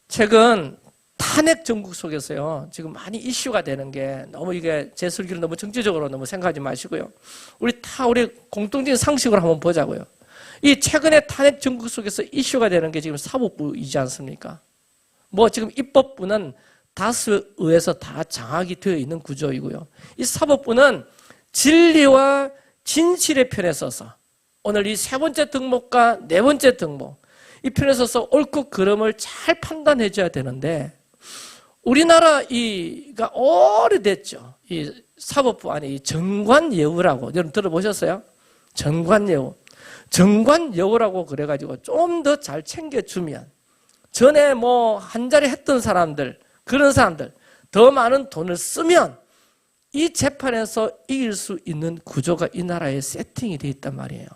최근 탄핵 정국 속에서요, 지금 많이 이슈가 되는 게, 너무 이게 제 설교를 너무 정치적으로 너무 생각하지 마시고요. 우리 공통적인 상식으로 한번 보자고요. 이 최근에 탄핵 정국 속에서 이슈가 되는 게 지금 사법부이지 않습니까? 뭐 지금 입법부는 다수의회에서 다 장악이 되어 있는 구조이고요. 이 사법부는 진리와 진실의 편에 서서 오늘 이 세 번째 덕목과 네 번째 덕목, 이 편에 서서 옳고 그름을 잘 판단해 줘야 되는데, 우리나라가 오래됐죠. 이 사법부 안에 이 정관예우라고 여러분 들어보셨어요? 정관예우. 정관예우라고 그래가지고 좀 더 잘 챙겨주면, 전에 뭐 한 자리 했던 사람들, 그런 사람들 더 많은 돈을 쓰면 이 재판에서 이길 수 있는 구조가 이 나라에 세팅이 돼 있단 말이에요.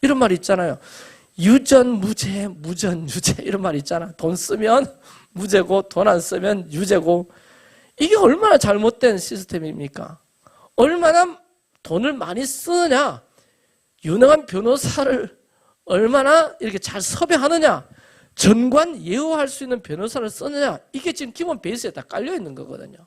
이런 말 있잖아요. 유전무죄, 무전유죄, 이런 말 있잖아. 돈 쓰면 무죄고 돈 안 쓰면 유죄고. 이게 얼마나 잘못된 시스템입니까? 얼마나 돈을 많이 쓰느냐, 유능한 변호사를 얼마나 이렇게 잘 섭외하느냐, 전관 예우할 수 있는 변호사를 쓰느냐, 이게 지금 기본 베이스에 다 깔려 있는 거거든요.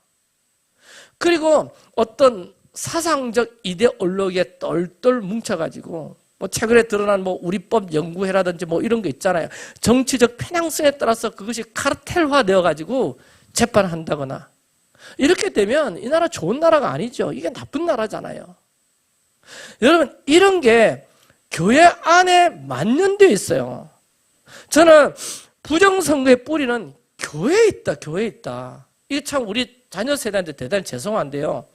그리고 어떤 사상적 이데올로기에 똘똘 뭉쳐가지고, 뭐 최근에 드러난 뭐 우리법 연구회라든지 뭐 이런 거 있잖아요. 정치적 편향성에 따라서 그것이 카르텔화 되어가지고 재판한다거나, 이렇게 되면 이 나라 좋은 나라가 아니죠. 이게 나쁜 나라잖아요. 여러분, 이런 게 교회 안에 만연되어 있어요. 저는 부정선거의 뿌리는 교회에 있다, 교회에 있다. 이게 참 우리 자녀 세대한테 대단히 죄송한데요.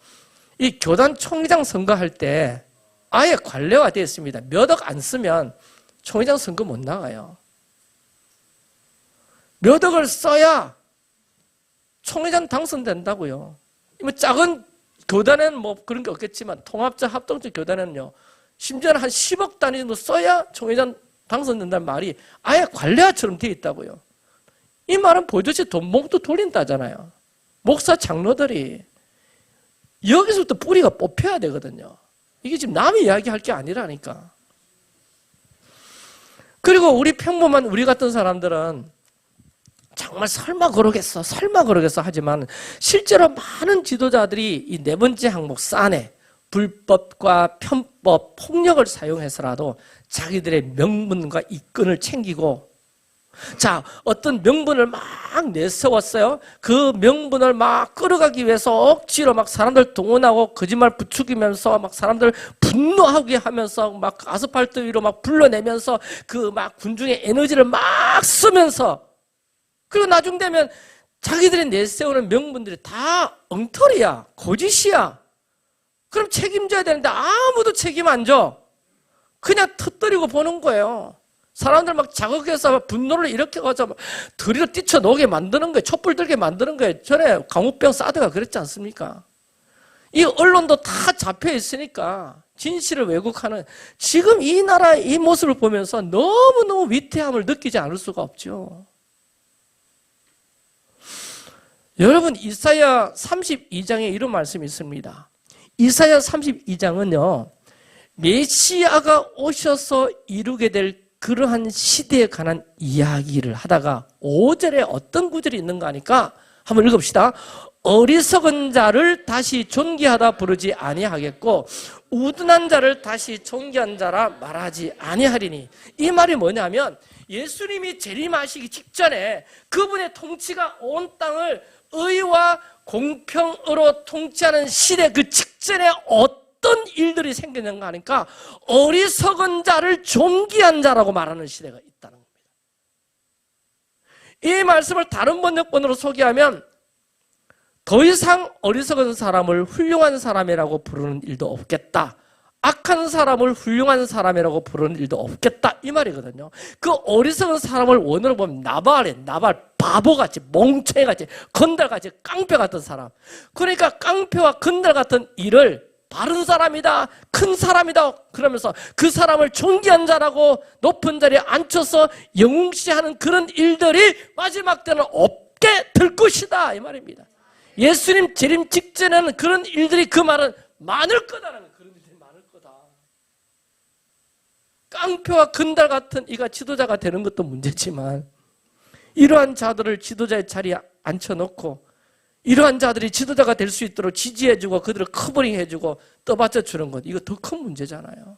이 교단 총회장 선거할 때 아예 관례화되어 있습니다. 몇 억 안 쓰면 총회장 선거 못 나가요. 몇 억을 써야 총회장 당선된다고요. 뭐 작은 교단에는 뭐 그런 게 없겠지만 통합적 합동적 교단에는요, 심지어는 한 10억 단위 정도 써야 총회장 당선된다는 말이 아예 관례화처럼 되어 있다고요. 이 말은 보듯이 돈 목도 돌린다잖아요. 목사 장로들이 여기서부터 뿌리가 뽑혀야 되거든요. 이게 지금 남이 이야기할 게 아니라니까. 그리고 우리 평범한 우리 같은 사람들은 정말 설마 그러겠어 하지만 실제로 많은 지도자들이 이 네 번째 항목 싸네, 불법과 편법, 폭력을 사용해서라도 자기들의 명분과 이권을 챙기고, 자, 어떤 명분을 막 내세웠어요. 그 명분을 막 끌어가기 위해서 억지로 막 사람들 동원하고 거짓말 부추기면서 막 사람들 분노하게 하면서 막 아스팔트 위로 막 불러내면서 그 막 군중의 에너지를 막 쓰면서, 그리고 나중 되면 자기들이 내세우는 명분들이 다 엉터리야, 거짓이야. 그럼 책임져야 되는데 아무도 책임 안 져. 그냥 터뜨리고 보는 거예요. 사람들 막 자극해서 분노를 이렇게 가서 들이로 뛰쳐나오게 만드는 거예요. 촛불 들게 만드는 거예요. 전에 강우병 사드가 그랬지 않습니까? 이 언론도 다 잡혀 있으니까 진실을 왜곡하는, 지금 이 나라의 이 모습을 보면서 너무너무 위태함을 느끼지 않을 수가 없죠. 여러분, 이사야 32장에 이런 말씀이 있습니다. 이사야 32장은요, 메시아가 오셔서 이루게 될 그러한 시대에 관한 이야기를 하다가 5절에 어떤 구절이 있는가 하니까 한번 읽읍시다. 어리석은 자를 다시 존귀하다 부르지 아니하겠고 우둔한 자를 다시 존귀한 자라 말하지 아니하리니. 이 말이 뭐냐면, 예수님이 재림하시기 직전에 그분의 통치가 온 땅을 의와 공평으로 통치하는 시대 그 직전에 어떤 일들이 생기는가 하니까 어리석은 자를 존귀한 자라고 말하는 시대가 있다는 겁니다. 이 말씀을 다른 번역본으로 소개하면 더 이상 어리석은 사람을 훌륭한 사람이라고 부르는 일도 없겠다. 악한 사람을 훌륭한 사람이라고 부르는 일도 없겠다, 이 말이거든요. 그 어리석은 사람을 원어로 보면 나발이에요. 나발, 바보같이, 멍청이같이, 건달같이, 깡패 같은 사람. 그러니까 깡패와 건달 같은 일을 바른 사람이다, 큰 사람이다 그러면서 그 사람을 존귀한 자라고 높은 자리에 앉혀서 영웅시하는 그런 일들이 마지막 때는 없게 될 것이다, 이 말입니다. 예수님 재림 직전에는 그런 일들이, 그 말은 많을 거다라는 거예요. 그런 일들이 많을 거다. 깡표와 건달 같은 이가 지도자가 되는 것도 문제지만 이러한 자들을 지도자의 자리에 앉혀놓고 이러한 자들이 지도자가 될 수 있도록 지지해주고 그들을 커버링해주고 떠받쳐주는 것, 이거 더 큰 문제잖아요.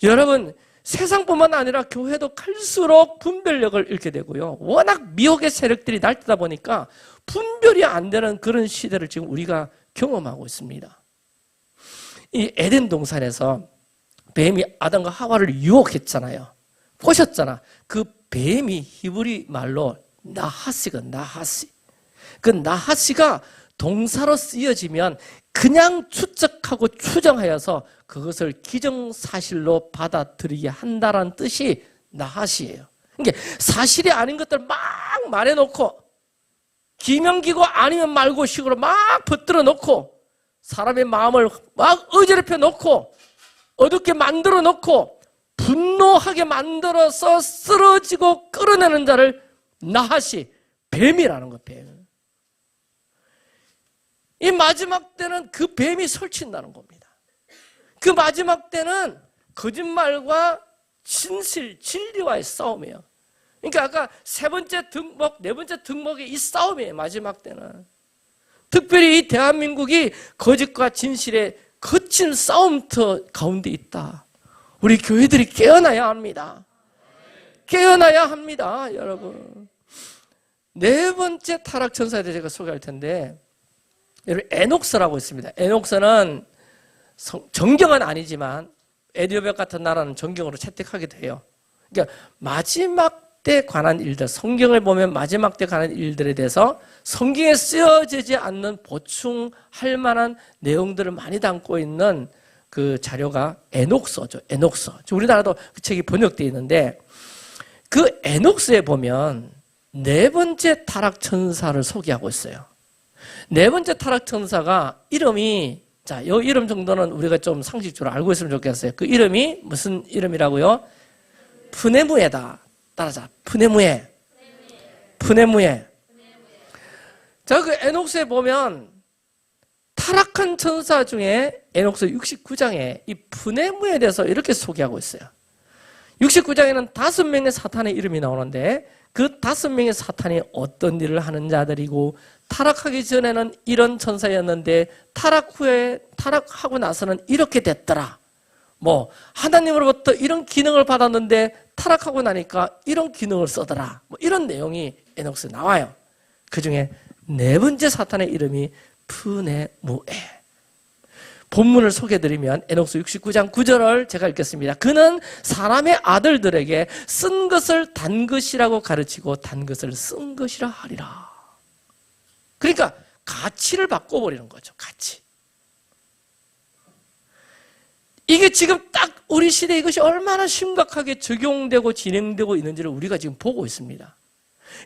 여러분, 세상뿐만 아니라 교회도 갈수록 분별력을 잃게 되고요. 워낙 미혹의 세력들이 날뛰다 보니까 분별이 안 되는 그런 시대를 지금 우리가 경험하고 있습니다. 이 에덴 동산에서 뱀이 아담과 하와를 유혹했잖아요. 꼬셨잖아. 그 뱀이 히브리 말로 나하시가 나하시. 그 나하시가 동사로 쓰여지면 그냥 추측하고 추정하여서 그것을 기정사실로 받아들이게 한다는 뜻이 나하시예요. 그러니까 사실이 아닌 것들 막 말해놓고 기명기고 아니면 말고 식으로 막 퍼뜨려 놓고 사람의 마음을 막 어지럽혀 놓고 어둡게 만들어 놓고 분노하게 만들어서 쓰러지고 끌어내는 자를 나하시, 뱀이라는 거, 뱀. 이 마지막 때는 그 뱀이 설친다는 겁니다. 그 마지막 때는 거짓말과 진실, 진리와의 싸움이에요. 그러니까 아까 세 번째 득목, 네 번째 득목의 이 싸움이에요, 마지막 때는. 특별히 이 대한민국이 거짓과 진실의 거친 싸움터 가운데 있다. 우리 교회들이 깨어나야 합니다. 깨어나야 합니다, 여러분. 네 번째 타락천사에 대해 제가 소개할 텐데, 여러분, 에녹스라고 있습니다. 에녹스는 정경은 아니지만 에디오벳 같은 나라는 정경으로 채택하게 돼요. 그러니까 마지막 때 관한 일들, 성경을 보면 마지막 때 관한 일들에 대해서 성경에 쓰여지지 않는 보충할 만한 내용들을 많이 담고 있는 그 자료가 에녹서죠. 에녹서. 우리나라도 그 책이 번역되어 있는데 그 에녹스에 보면 네 번째 타락천사를 소개하고 있어요. 네 번째 타락천사가 이름이, 자, 이 이름 정도는 우리가 좀 상식적으로 알고 있으면 좋겠어요. 그 이름이 무슨 이름이라고요? 푸네무에다. 따라자. 푸네무에. 푸네무에. 자, 그 에녹스에 보면 타락한 천사 중에 에녹스 69장에 이 푸네무에 대해서 이렇게 소개하고 있어요. 69장에는 5명의 사탄의 이름이 나오는데 그 5명의 사탄이 어떤 일을 하는 자들이고 타락하기 전에는 이런 천사였는데 타락하고 나서는 이렇게 됐더라. 뭐 하나님으로부터 이런 기능을 받았는데 타락하고 나니까 이런 기능을 쓰더라. 뭐 이런 내용이 에녹스에 나와요. 그 중에 네 번째 사탄의 이름이 푸네무에. 본문을 소개해드리면 에녹스 69장 9절을 제가 읽겠습니다. 그는 사람의 아들들에게 쓴 것을 단 것이라고 가르치고 단 것을 쓴 것이라 하리라. 그러니까 가치를 바꿔버리는 거죠. 가치. 이게 지금 딱 우리 시대에 이것이 얼마나 심각하게 적용되고 진행되고 있는지를 우리가 지금 보고 있습니다.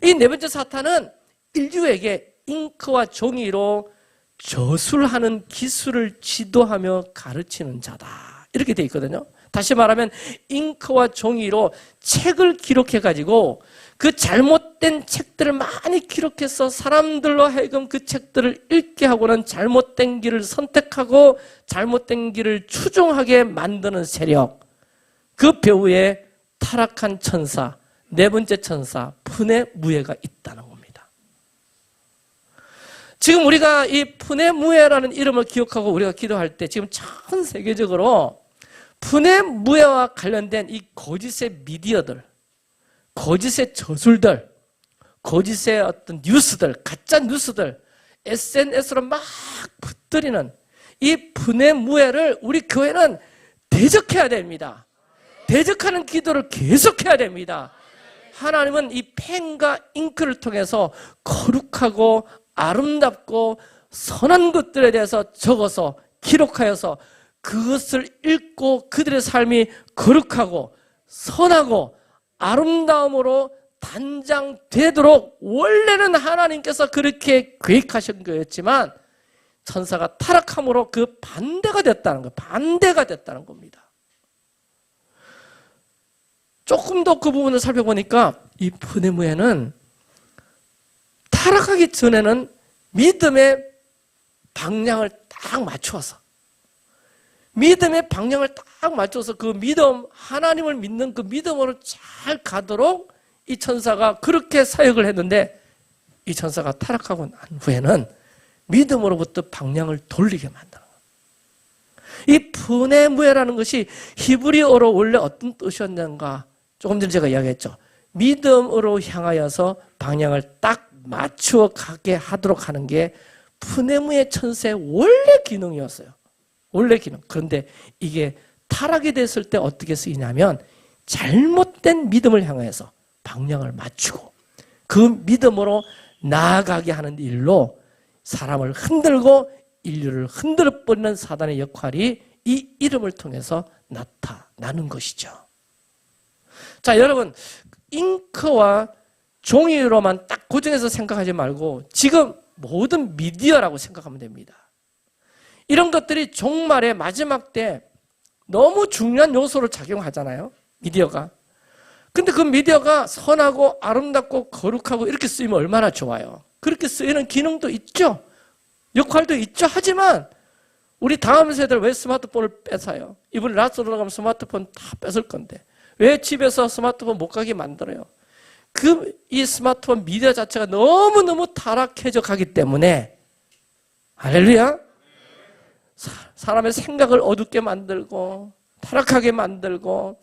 이 네 번째 사탄은 인류에게 잉크와 종이로 저술하는 기술을 지도하며 가르치는 자다. 이렇게 돼 있거든요. 다시 말하면 잉크와 종이로 책을 기록해가지고 그 잘못된 책들을 많이 기록해서 사람들로 하여금 그 책들을 읽게 하고는 잘못된 길을 선택하고 잘못된 길을 추종하게 만드는 세력. 그 배후에 타락한 천사, 네 번째 천사 푸네무에가 있다는 겁니다. 지금 우리가 이 푸네무에라는 이름을 기억하고 우리가 기도할 때 지금 전 세계적으로 푸네무에와 관련된 이 거짓의 미디어들, 거짓의 저술들, 거짓의 어떤 뉴스들, 가짜 뉴스들, SNS로 막 붙들이는 이 푸네무에를 우리 교회는 대적해야 됩니다. 대적하는 기도를 계속해야 됩니다. 하나님은 이 펜과 잉크를 통해서 거룩하고 아름답고 선한 것들에 대해서 적어서 기록하여서 그것을 읽고 그들의 삶이 거룩하고 선하고 아름다움으로 단장되도록 원래는 하나님께서 그렇게 계획하신 거였지만 천사가 타락함으로 그 반대가 됐다는 거예요. 반대가 됐다는 겁니다. 조금 더 그 부분을 살펴보니까 이 푸네무에는 타락하기 전에는 믿음의 방향을 딱 맞추어서 믿음의 방향을 딱 맞춰서 그 믿음, 하나님을 믿는 그 믿음으로 잘 가도록 이 천사가 그렇게 사역을 했는데 이 천사가 타락하고 난 후에는 믿음으로부터 방향을 돌리게 만드는 거예요. 이 푸네무에라는 것이 히브리어로 원래 어떤 뜻이었는가? 조금 전에 제가 이야기했죠. 믿음으로 향하여서 방향을 딱 맞추어 가게 하도록 하는 게 푸네무의 천사의 원래 기능이었어요. 원래 기능. 그런데 이게 타락이 됐을 때 어떻게 쓰이냐면 잘못된 믿음을 향해서 방향을 맞추고 그 믿음으로 나아가게 하는 일로 사람을 흔들고 인류를 흔들어 버리는 사단의 역할이 이 이름을 통해서 나타나는 것이죠. 자, 여러분, 잉크와 종이로만 딱 고정해서 생각하지 말고 지금 모든 미디어라고 생각하면 됩니다. 이런 것들이 종말의 마지막 때 너무 중요한 요소로 작용하잖아요. 미디어가. 근데 그 미디어가 선하고 아름답고 거룩하고 이렇게 쓰이면 얼마나 좋아요. 그렇게 쓰이는 기능도 있죠. 역할도 있죠. 하지만 우리 다음 세대를 왜 스마트폰을 뺏어요? 이번 라스로 가면 스마트폰 다 뺏을 건데 왜 집에서 스마트폰 못 가게 만들어요? 이 스마트폰 미디어 자체가 너무너무 타락해져 가기 때문에 할렐루야, 사람의 생각을 어둡게 만들고 타락하게 만들고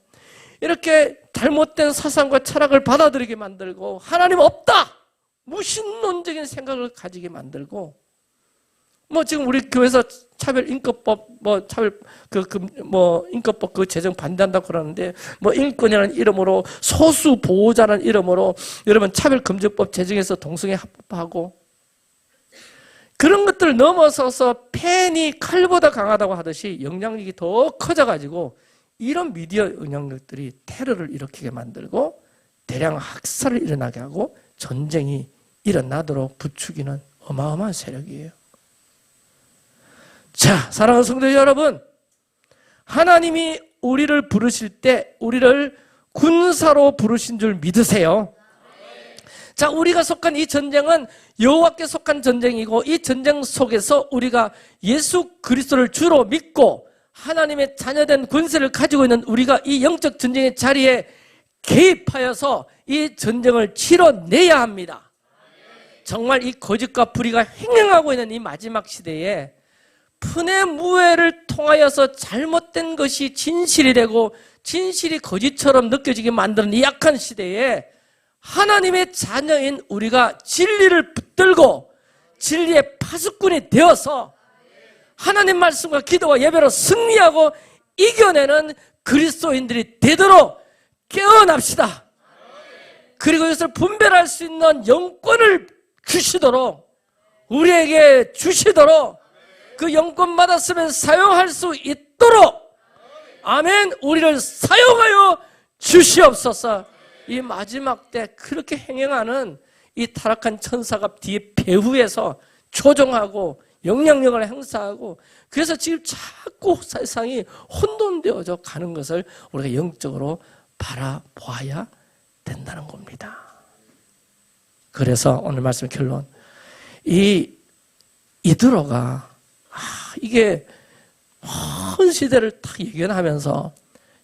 이렇게 잘못된 사상과 철학을 받아들이게 만들고 하나님 없다! 무신론적인 생각을 가지게 만들고 지금 우리 교회에서 차별인권법 인권법 그 제정 반대한다고 그러는데 인권이라는 이름으로 소수 보호자라는 이름으로 여러분 차별금지법 제정해서 동성애 합법하고 그런 것들을 넘어서서 펜이 칼보다 강하다고 하듯이 영향력이 더 커져가지고 이런 미디어 영향력들이 테러를 일으키게 만들고 대량 학살을 일어나게 하고 전쟁이 일어나도록 부추기는 어마어마한 세력이에요. 자, 사랑하는 성도 여러분, 하나님이 우리를 부르실 때 우리를 군사로 부르신 줄 믿으세요. 자, 우리가 속한 이 전쟁은 여호와께 속한 전쟁이고 이 전쟁 속에서 우리가 예수 그리스도를 주로 믿고 하나님의 자녀된 권세를 가지고 있는 우리가 이 영적 전쟁의 자리에 개입하여서 이 전쟁을 치러내야 합니다. 정말 이 거짓과 불의가 횡행하고 있는 이 마지막 시대에 푸네무에를 통하여서 잘못된 것이 진실이 되고 진실이 거짓처럼 느껴지게 만드는 이 약한 시대에 하나님의 자녀인 우리가 진리를 붙들고 진리의 파수꾼이 되어서 하나님 말씀과 기도와 예배로 승리하고 이겨내는 그리스도인들이 되도록 깨어납시다. 그리고 이것을 분별할 수 있는 영권을 주시도록 우리에게 주시도록 그 영권 받았으면 사용할 수 있도록 아멘, 우리를 사용하여 주시옵소서. 이 마지막 때 그렇게 행행하는 이 타락한 천사가 뒤에 배후에서 조종하고 영향력을 행사하고 그래서 지금 자꾸 세상이 혼돈되어져 가는 것을 우리가 영적으로 바라보아야 된다는 겁니다. 그래서 오늘 말씀 결론, 이드로가 이게 큰 시대를 딱 예견하면서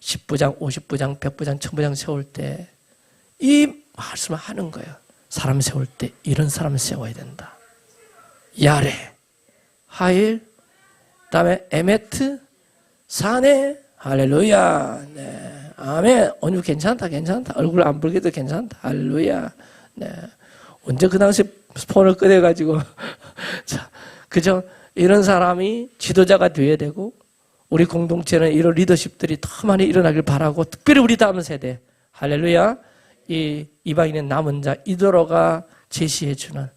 10부장, 50부장, 100부장, 1000부장 세울 때 이 말씀을 하는 거예요. 사람 세울 때 이런 사람을 세워야 된다. 야레, 하일, 그다음에 에메트, 사네, 할렐루야. 네, 아멘. 오늘 괜찮다. 얼굴 안 붉게도 괜찮다. 할렐루야. 네, 언제 그 당시 폰을 꺼내가지고 자, 그죠? 이런 사람이 지도자가 되어야 되고 우리 공동체는 이런 리더십들이 더 많이 일어나길 바라고 특별히 우리 다음 세대 할렐루야, 이 이방인의 남은 자 이드로가 제시해주는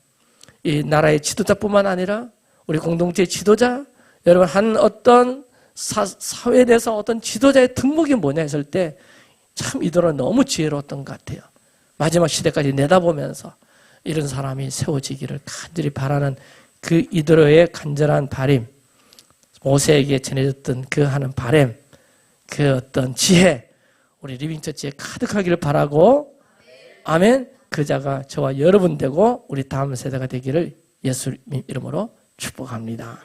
이 나라의 지도자뿐만 아니라 우리 공동체의 지도자, 여러분 한 어떤 사회에 대해서 어떤 지도자의 덕목이 뭐냐 했을 때 참 이드로는 너무 지혜로웠던 것 같아요. 마지막 시대까지 내다보면서 이런 사람이 세워지기를 간절히 바라는 그 이드로의 간절한 바람, 모세에게 전해졌던 그 하는 바람, 그 어떤 지혜, 우리 리빙처치에 가득하기를 바라고 아멘. 그 자가 저와 여러분 되고 우리 다음 세대가 되기를 예수님 이름으로 축복합니다.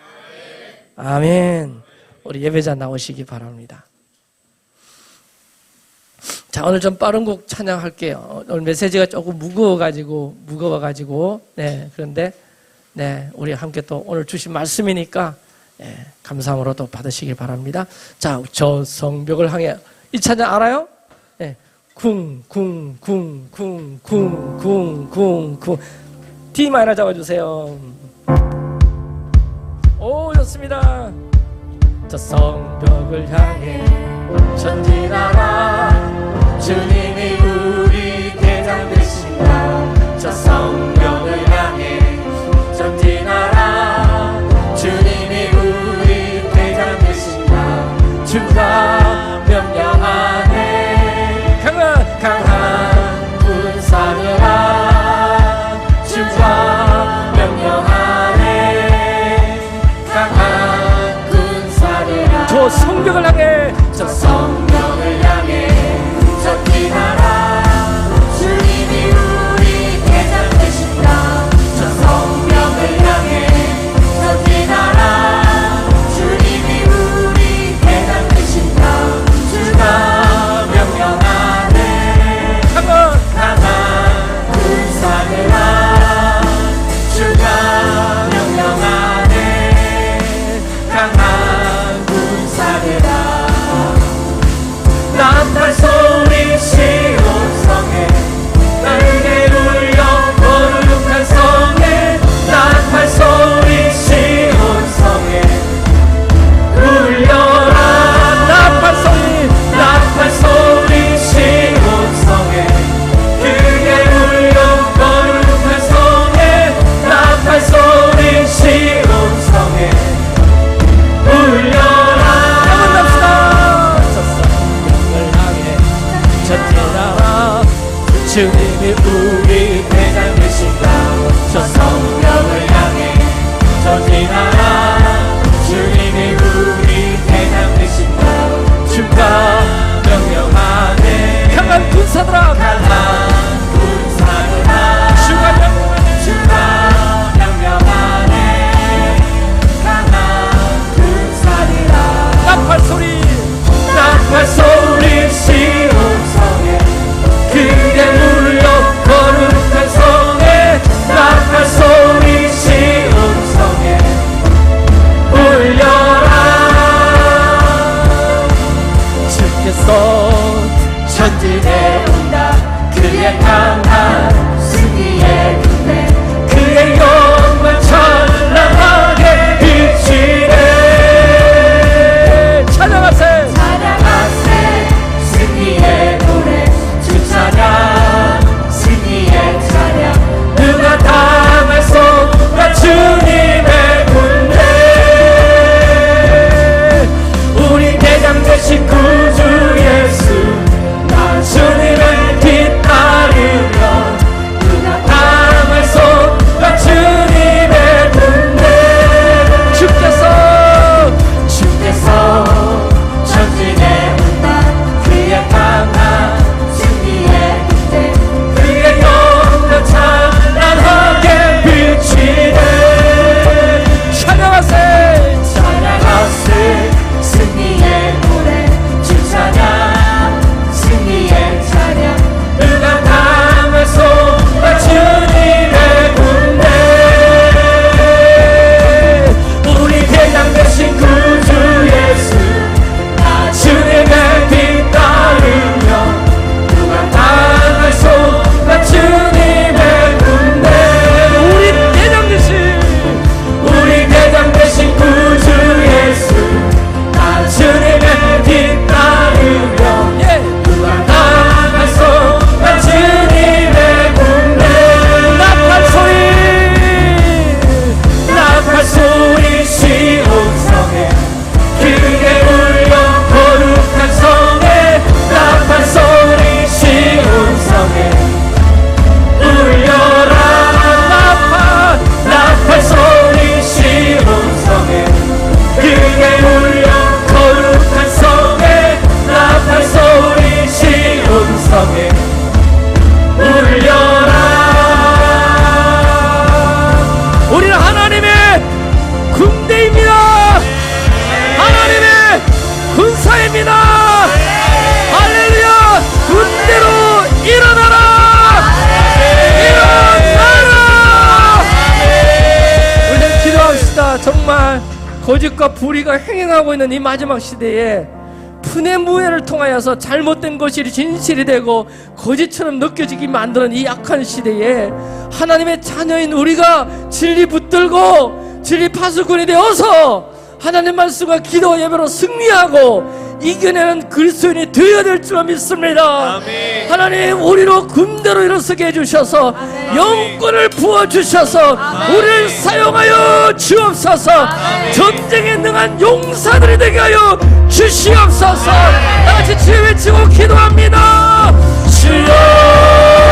아멘. 우리 예배자 나오시기 바랍니다. 자, 오늘 좀 빠른 곡 찬양할게요. 오늘 메시지가 조금 무거워가지고, 네, 그런데, 네, 우리 함께 또 오늘 주신 말씀이니까, 네, 감사함으로 또 받으시길 바랍니다. 자, 저 성벽을 향해, 이 찬양 알아요? 네, 쿵. D 마이너 잡아주세요. 오, 좋습니다. 저 성벽을 향해 전진하라. 주님이 우리 대장 되신다. 저 성벽을 향해 전진하라. 주님이 우리 대장 되신다. 주가 명령하네. 강한 군사들아, 주가 명령하네. 강한 군사들아, 저 성벽을 향해, 저 성벽을 향해 전진하라. 주님이 우리 대장 되신다. 저 성벽을 향해 전진하라. 주님이 우리 대장 되신다. 주가 명령하네. 강한 군사들아, 주가 명령하네. 강한 군사들아, 나팔 소리 시온성에 날개 울려 거룩한 성에. 나팔 소리 시온성에 울려라. 나팔 소리 시온성에 크게 울려 거룩한 성에. 나팔 소리 시온성에 울려라. 만납시다. 전진하라. 주님이 우리 대장 되신다. 저 성벽을 향해 전진하라. 주님이 우리 대장 되신다. 주가 명령하네. 강한 군사들아, 강한 군사들아, 주가 명령하네. 강한 군사들아, 나팔 소리 시온성에 크게 울려 거룩한 성에. 나팔 소리 시온성에 울려라. 주께서 전진해 온다. 그의 강한 승리의 군대, 그의 영광 찬란하게 비치네. 찬양하세 승리의 노래, 주 찬양 승리의 찬양. 누가 당할 수 없다. 주님의 군대, 우리 대장 되신 구주 예수. 나 주님을 뒤따르며 누가 당할 수 없다. 주님의 거짓과 불의가 행행하고 있는 이 마지막 시대에 푸네 무예를 통하여서 잘못된 것이 진실이 되고 거짓처럼 느껴지게 만드는 이 악한 시대에 하나님의 자녀인 우리가 진리 붙들고 진리 파수꾼이 되어서 하나님 말씀과 기도 예배로 승리하고 이겨내는 그리스도인이 되어야 될 줄 믿습니다. 아멘. 하나님 우리로 군대로 일어서게 해주셔서 영권을 부어주셔서 우리를 사용하여 주옵소서. 전쟁에 능한 용사들이 되게 하여 주시옵소서. 다같이 주여 외치고 기도합니다. 주여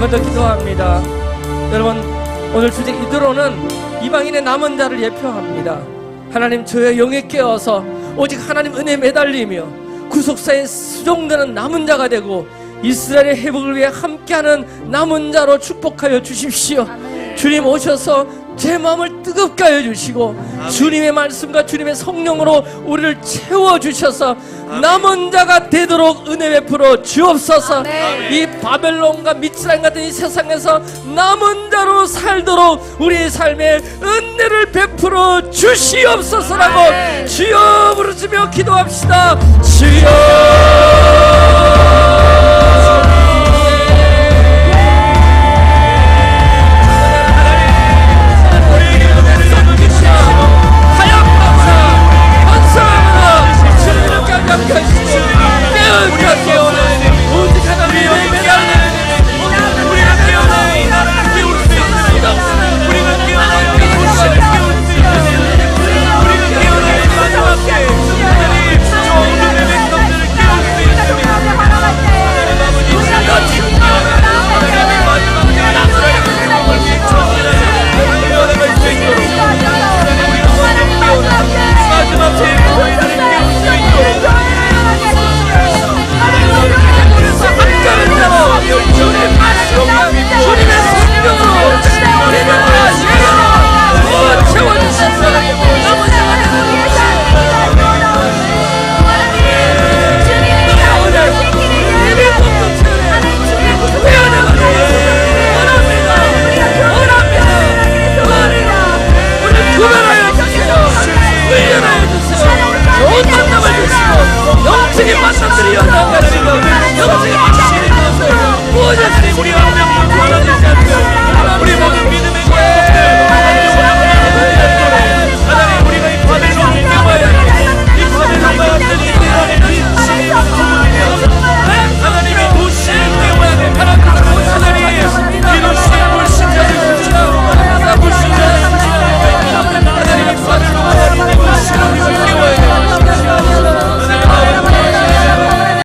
더 기도합니다. 여러분 오늘 주제 이대로는 이방인의 남은 자를 예표합니다. 하나님 저의 영에 깨어서 오직 하나님 은혜에 매달리며 구속사에 수종되는 남은 자가 되고 이스라엘의 회복을 위해 함께하는 남은 자로 축복하여 주십시오. 주님 오셔서 제 마음을 뜨겁게 하여 주시고 주님의 말씀과 주님의 성령으로 우리를 채워주셔서 남은 자가 되도록 은혜 베풀어 주옵소서. 이 바벨론과 미츠라임 같은 이 세상에서 남은 자로 살도록 우리의 삶에 은혜를 베풀어 주시옵소서라고 주여 부르시며 기도합시다. 주여